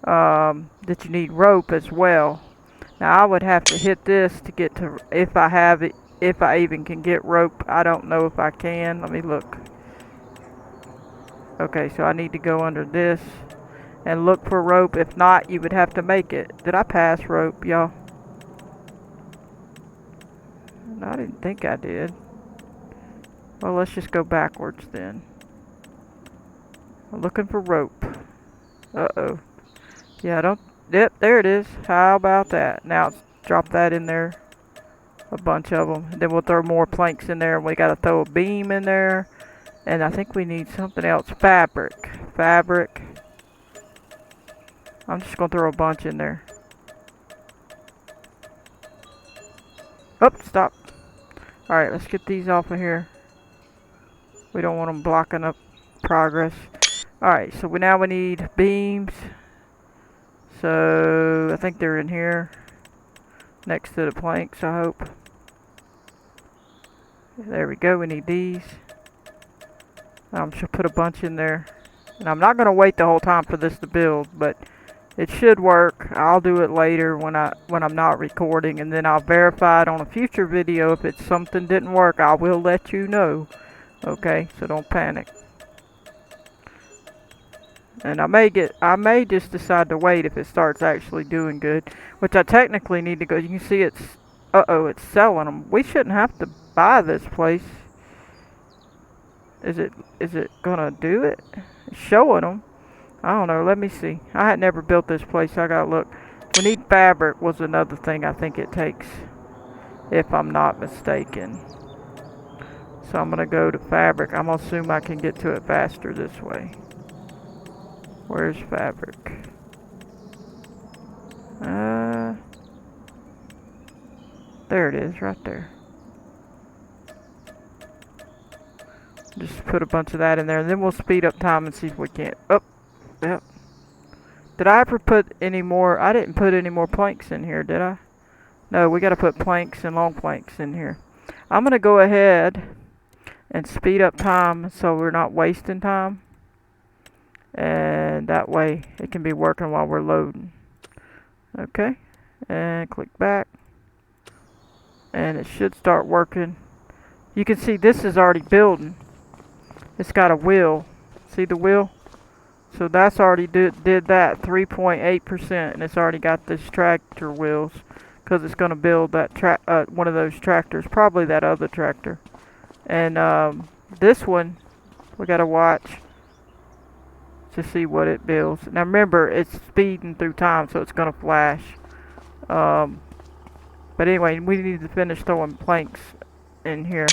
that you need rope as well. Now I would have to hit this to get to, if I have it, if I even can get rope. I don't know if I can. Let me look. Okay, so I need to go under this and look for rope. If not, you would have to make it. Did I pass rope, y'all? No, I didn't think I did. Well, let's just go backwards then. I'm looking for rope. Uh-oh. Yeah, I don't... Yep, there it is. How about that? Now, drop that in there. A bunch of them. And then we'll throw more planks in there. We got to throw a beam in there. And I think we need something else. Fabric. Fabric. I'm just going to throw a bunch in there. Oh, stop. Alright, let's get these off of here. We don't want them blocking up progress. Alright, so now we need beams. So, I think they're in here. Next to the planks, I hope. There we go, we need these. I'm just going to put a bunch in there. And I'm not going to wait the whole time for this to build, but it should work. I'll do it later when I'm not recording, and then I'll verify it on a future video. If it's something didn't work, I will let you know. Okay, so don't panic. And I may just decide to wait if it starts actually doing good, which I technically need to go. You can see it's it's selling them. We shouldn't have to buy this place. Is it gonna do it? It's showing them. I don't know. Let me see. I had never built this place. I gotta look. We need fabric was another thing I think it takes, if I'm not mistaken. So I'm gonna go to fabric. I'm gonna assume I can get to it faster this way. Where's fabric? There it is, right there. Just put a bunch of that in there, and then we'll speed up time and see if we can't. Oh, yep. Did I ever put any more? I didn't put any more planks in here, did I? No, we got to put planks and long planks in here. I'm going to go ahead and speed up time so we're not wasting time. And that way it can be working while we're loading. Okay, and click back. And it should start working. You can see this is already building. It's got a wheel. See the wheel? So that's already did that 3.8%, and it's already got this tractor wheels because it's going to build that one of those tractors, probably that other tractor. And this one we got to watch to see what it builds. Now remember, it's speeding through time, so it's going to flash. But anyway, we need to finish throwing planks in here.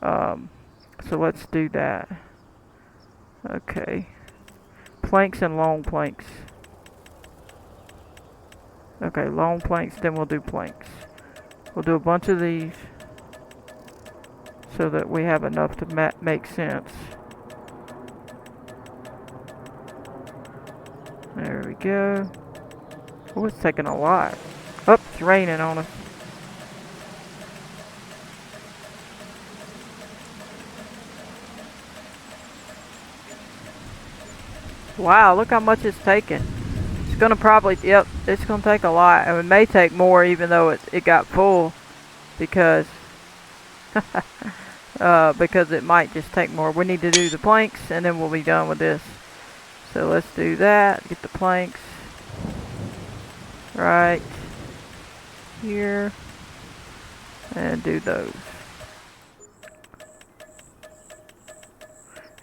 So let's do that. Okay. Planks and long planks. Okay, long planks, then we'll do planks. We'll do a bunch of these so that we have enough to make sense. There we go. Oh, it's taking a lot. Oh, it's raining on us. Wow, look how much it's taking. It's gonna probably, yep, it's gonna take a lot. And it may take more even though it got full. Because, because it might just take more. We need to do the planks and then we'll be done with this. So let's do that. Get the planks right here. And do those.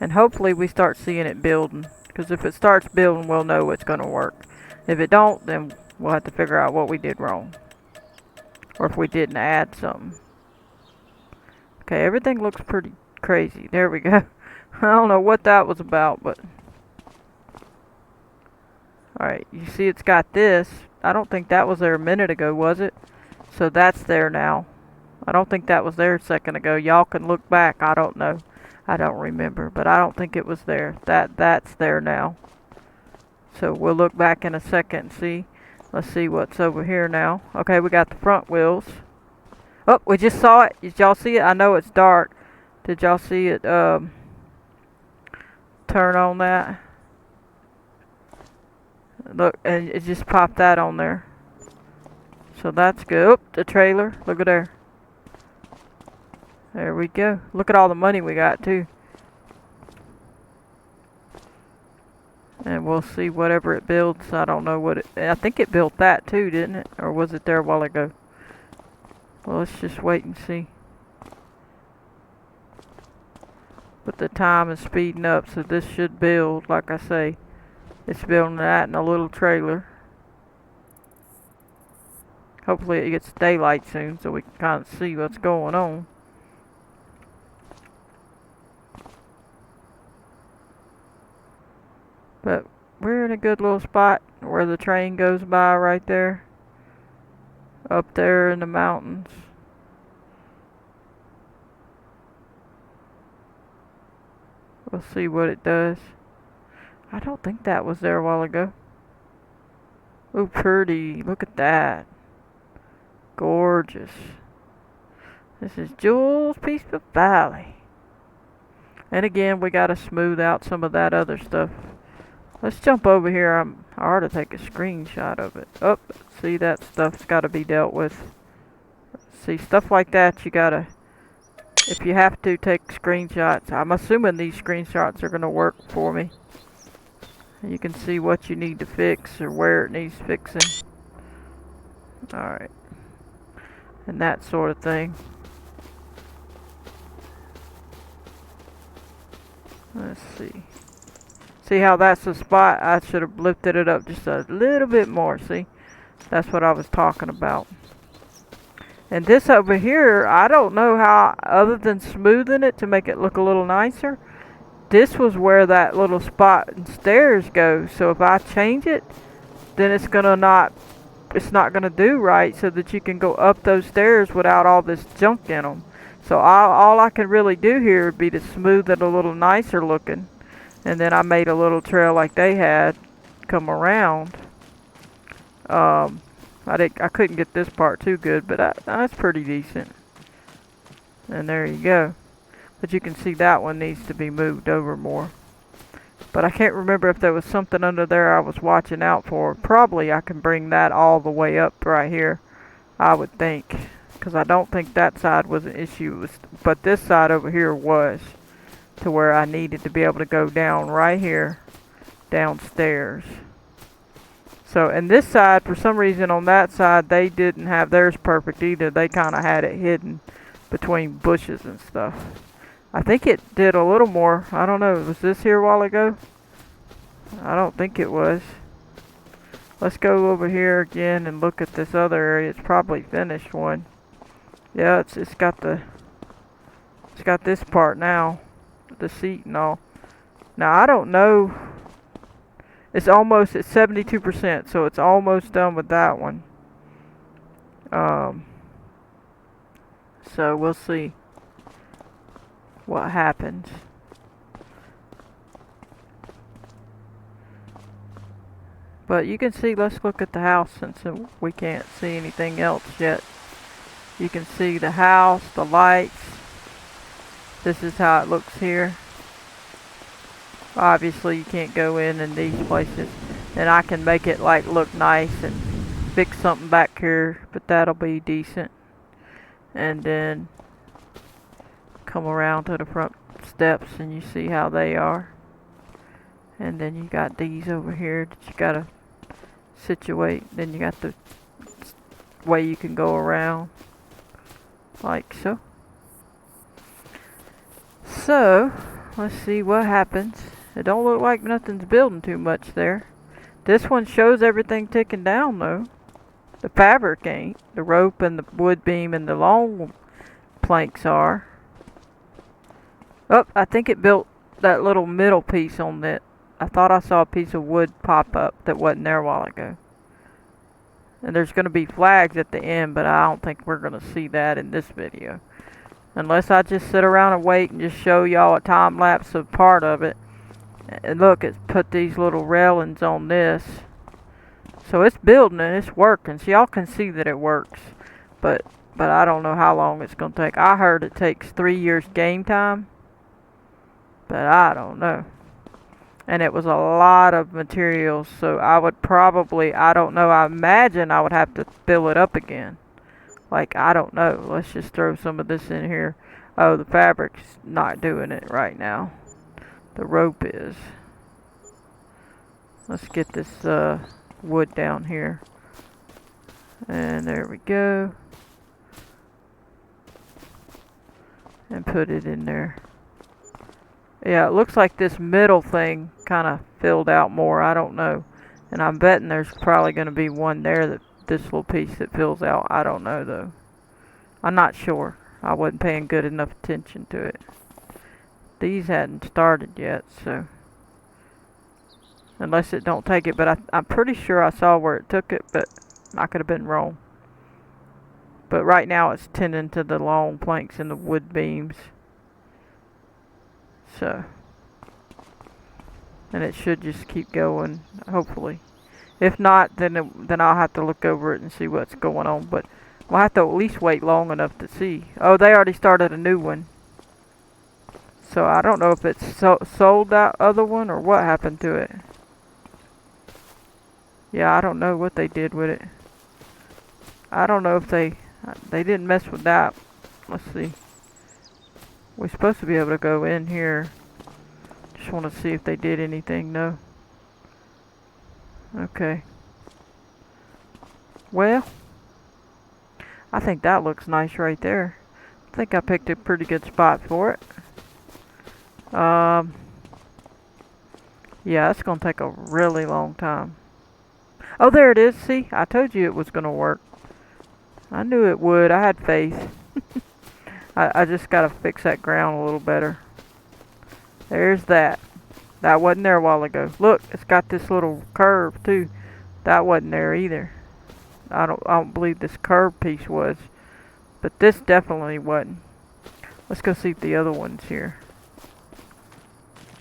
And hopefully we start seeing it building. Because if it starts building, we'll know it's going to work. If it don't, then we'll have to figure out what we did wrong. Or if we didn't add something. Okay, everything looks pretty crazy. There we go. I don't know what that was about, but... Alright, you see it's got this. I don't think that was there a minute ago, was it? So that's there now. I don't think that was there a second ago. Y'all can look back. I don't know. I don't remember, but I don't think it was there. That's there now. So we'll look back in a second and see. Let's see what's over here now. Okay, we got the front wheels. Oh, we just saw it. Did y'all see it? I know it's dark. Did y'all see it turn on that? Look, and it just popped that on there. So that's good. Oh, the trailer. Look at there. There we go. Look at all the money we got too. And we'll see whatever it builds. I don't know what it... I think it built that too, didn't it? Or was it there a while ago? Well, let's just wait and see. But the time is speeding up, so this should build, like I say. It's building that in a little trailer. Hopefully it gets daylight soon so we can kind of see what's going on. But we're in a good little spot where the train goes by right there. Up there in the mountains. We'll see what it does. I don't think that was there a while ago. Oh, pretty. Look at that. Gorgeous. This is Jules Peaceful Valley. And again, we got to smooth out some of that other stuff. Let's jump over here. I ought to take a screenshot of it. Oh, see, that stuff's got to be dealt with. See, stuff like that, you got to, if you have to, take screenshots. I'm assuming these screenshots are going to work for me. You can see what you need to fix or where it needs fixing. Alright. And that sort of thing. Let's see. See how that's the spot? I should have lifted it up just a little bit more, see? That's what I was talking about. And this over here, I don't know how, other than smoothing it to make it look a little nicer, this was where that little spot and stairs go. So if I change it, then it's not gonna do right so that you can go up those stairs without all this junk in them. So all I can really do here would be to smooth it a little nicer looking. And then I made a little trail like they had come around. I couldn't get this part too good, but that's pretty decent. And there you go. But you can see that one needs to be moved over more. But I can't remember if there was something under there I was watching out for. Probably I can bring that all the way up right here, I would think. Because I don't think that side was an issue. But this side over here was. To where I needed to be able to go down right here, downstairs. So, and this side, for some reason on that side, they didn't have theirs perfect either. They kind of had it hidden between bushes and stuff. I think it did a little more. I don't know. Was this here a while ago? I don't think it was. Let's go over here again and look at this other area. It's probably finished one. Yeah, it's got the It's got this part now, the seat and all. Now I don't know. It's 72%, so it's almost done with that one. Um, so we'll see what happens. But you can see, let's look at the house since we can't see anything else yet. You can see the house, the lights. This is how it looks here. Obviously you can't go in these places. And I can make it like look nice and fix something back here, but that'll be decent. And then come around to the front steps and you see how they are. And then you got these over here that you gotta situate. Then you got the way you can go around, like so. So, let's see what happens. It don't look like nothing's building too much there. This one shows everything ticking down though. The fabric ain't. The rope and the wood beam and the long planks are. Oh, I think it built that little middle piece on that. I thought I saw a piece of wood pop up that wasn't there a while ago. And there's going to be flags at the end, but I don't think we're going to see that in this video. Unless I just sit around and wait and just show y'all a time lapse of part of it. And look, it's put these little railings on this. So it's building and it's working. So y'all can see that it works. But I don't know how long it's going to take. I heard it takes 3 years game time. But I don't know. And it was a lot of materials. So I would probably, I don't know, I imagine I would have to fill it up again. Like, I don't know. Let's just throw some of this in here. Oh, the fabric's not doing it right now. The rope is. Let's get this wood down here. And there we go. And put it in there. Yeah, it looks like this middle thing kind of filled out more. I don't know. And I'm betting there's probably going to be one there that this little piece that fills out. I don't know though. I'm not sure. I wasn't paying good enough attention to it. These hadn't started yet, so unless it don't take it, but I'm pretty sure I saw where it took it, but I could have been wrong. But right now it's tending to the long planks and the wood beams. So, and it should just keep going, hopefully. If not, then I'll have to look over it and see what's going on. But we'll have to at least wait long enough to see. Oh, they already started a new one. So I don't know if it's sold that other one or what happened to it. Yeah, I don't know what they did with it. I don't know if they didn't mess with that. Let's see. We're supposed to be able to go in here. Just want to see if they did anything. No. Okay. Well, I think that looks nice right there. I think I picked a pretty good spot for it. Yeah, it's going to take a really long time. Oh, there it is. See, I told you it was going to work. I knew it would. I had faith. I just got to fix that ground a little better. There's that. That wasn't there a while ago. Look, it's got this little curve too. That wasn't there either. I don't believe this curve piece was. But this definitely wasn't. Let's go see if the other one's here.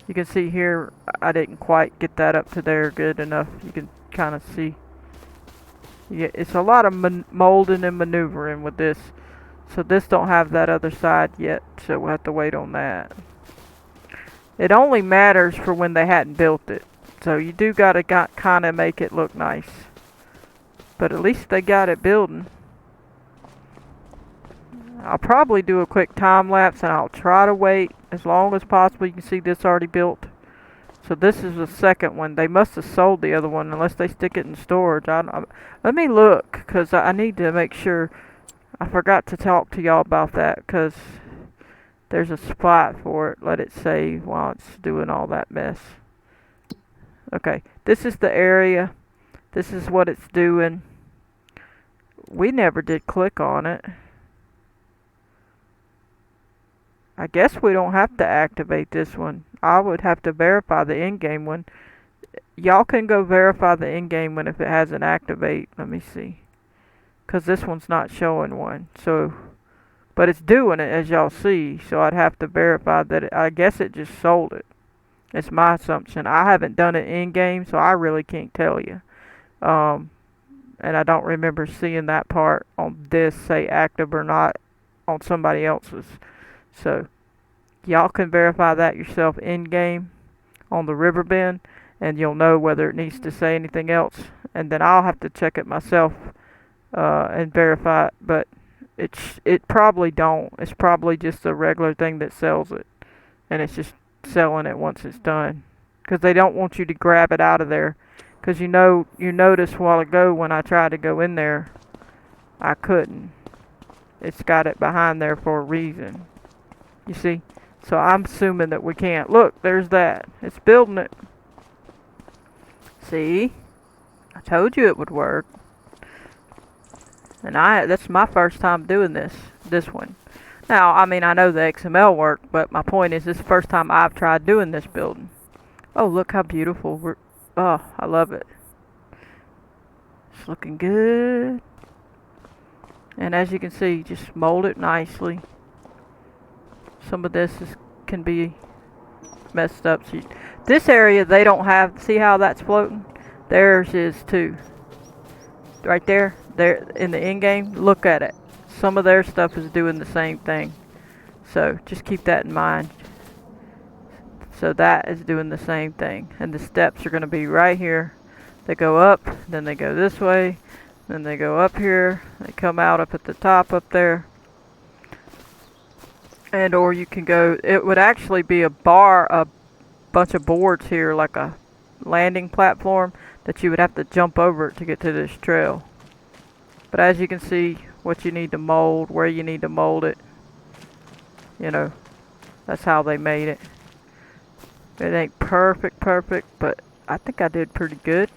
You can see here, I didn't quite get that up to there good enough. You can kind of see. Yeah, it's a lot of molding and maneuvering with this. So this don't have that other side yet, so we'll have to wait on that. It only matters for when they hadn't built it. So you do gotta kind of make it look nice. But at least they got it building. I'll probably do a quick time lapse and I'll try to wait as long as possible. You can see this already built. So this is the second one. They must have sold the other one unless they stick it in storage. Let me look, because I need to make sure. I forgot to talk to y'all about that, because there's a spot for it. Let it save while it's doing all that mess. Okay, this is the area. This is what it's doing. We never did click on it. I guess we don't have to activate this one. I would have to verify the in-game one. Y'all can go verify the in-game one if it hasn't activate. Let me see. Because this one's not showing one. So, but it's doing it as y'all see. So I'd have to verify that I guess it just sold it. It's my assumption. I haven't done it in-game, so I really can't tell you. And I don't remember seeing that part on this say active or not on somebody else's. So y'all can verify that yourself in-game on the river bend, and you'll know whether it needs to say anything else. And then I'll have to check it myself and verify it, but it probably don't. It's probably just a regular thing that sells it, and it's just selling it once it's done, because they don't want you to grab it out of there. Because you noticed a while ago when I tried to go in there, I couldn't. It's got it behind there for a reason. You see? So I'm assuming that we can't. Look, there's that. It's building it. See? I told you it would work. And that's my first time doing this one. Now, I mean, I know the XML worked, but my point is this is the first time I've tried doing this building. Oh, look how beautiful. Oh, I love it. It's looking good. And as you can see, just mold it nicely. Some of this can be messed up. So this area, they don't have, see how that's floating? Theirs is too. Right there, in the in-game, look at it. Some of their stuff is doing the same thing. So just keep that in mind. So that is doing the same thing. And the steps are going to be right here. They go up, then they go this way, then they go up here, they come out up at the top up there. And or you can go, it would actually be a bunch of boards here, like a landing platform, that you would have to jump over it to get to this trail. But as you can see, what you need to mold, where you need to mold it, you know, that's how they made it. It ain't perfect, but I think I did pretty good.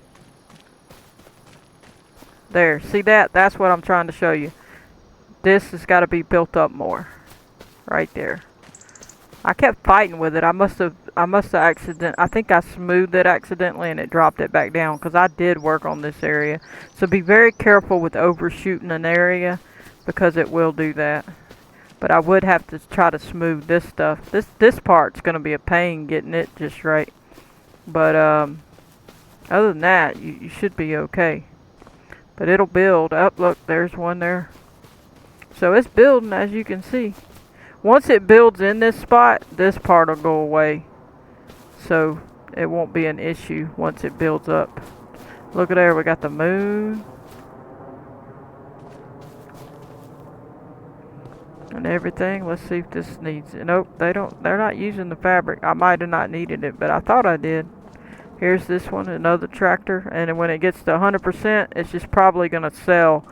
There, see that? That's what I'm trying to show you. This has got to be built up more. Right there. I kept fighting with it. I must have I think I smoothed it accidentally and it dropped it back down, because I did work on this area. So be very careful with overshooting an area, because it will do that. But I would have to try to smooth this stuff. This part's going to be a pain getting it just right. But other than that, you should be okay. But it'll build up. Look, there's one there. So it's building, as you can see. Once it builds in this spot, this part will go away. So it won't be an issue once it builds up. Look at there, we got the moon. And everything. Let's see if this needs it. Nope, they're not using the fabric. I might have not needed it, but I thought I did. Here's this one, another tractor, and when it gets to 100%, it's just probably gonna sell.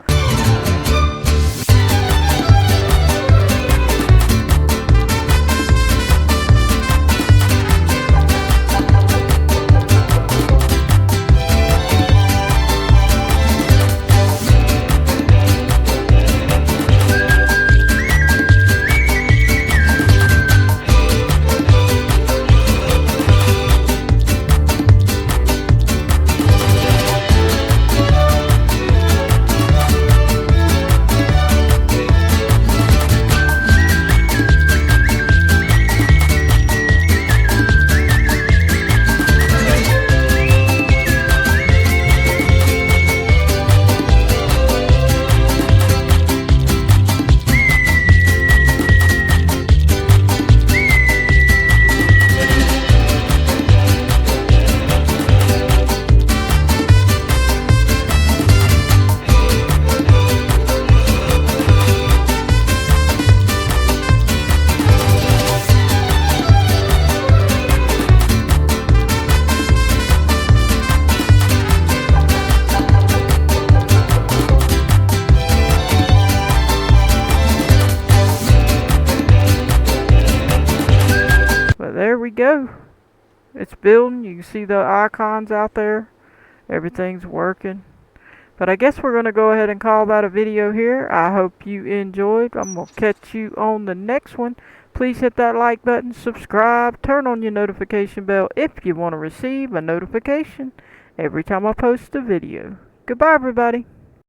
There we go. It's building. You can see the icons out there. Everything's working. But I guess we're going to go ahead and call that a video here. I hope you enjoyed. I'm going to catch you on the next one. Please hit that like button, subscribe, turn on your notification bell if you want to receive a notification every time I post a video. Goodbye, everybody.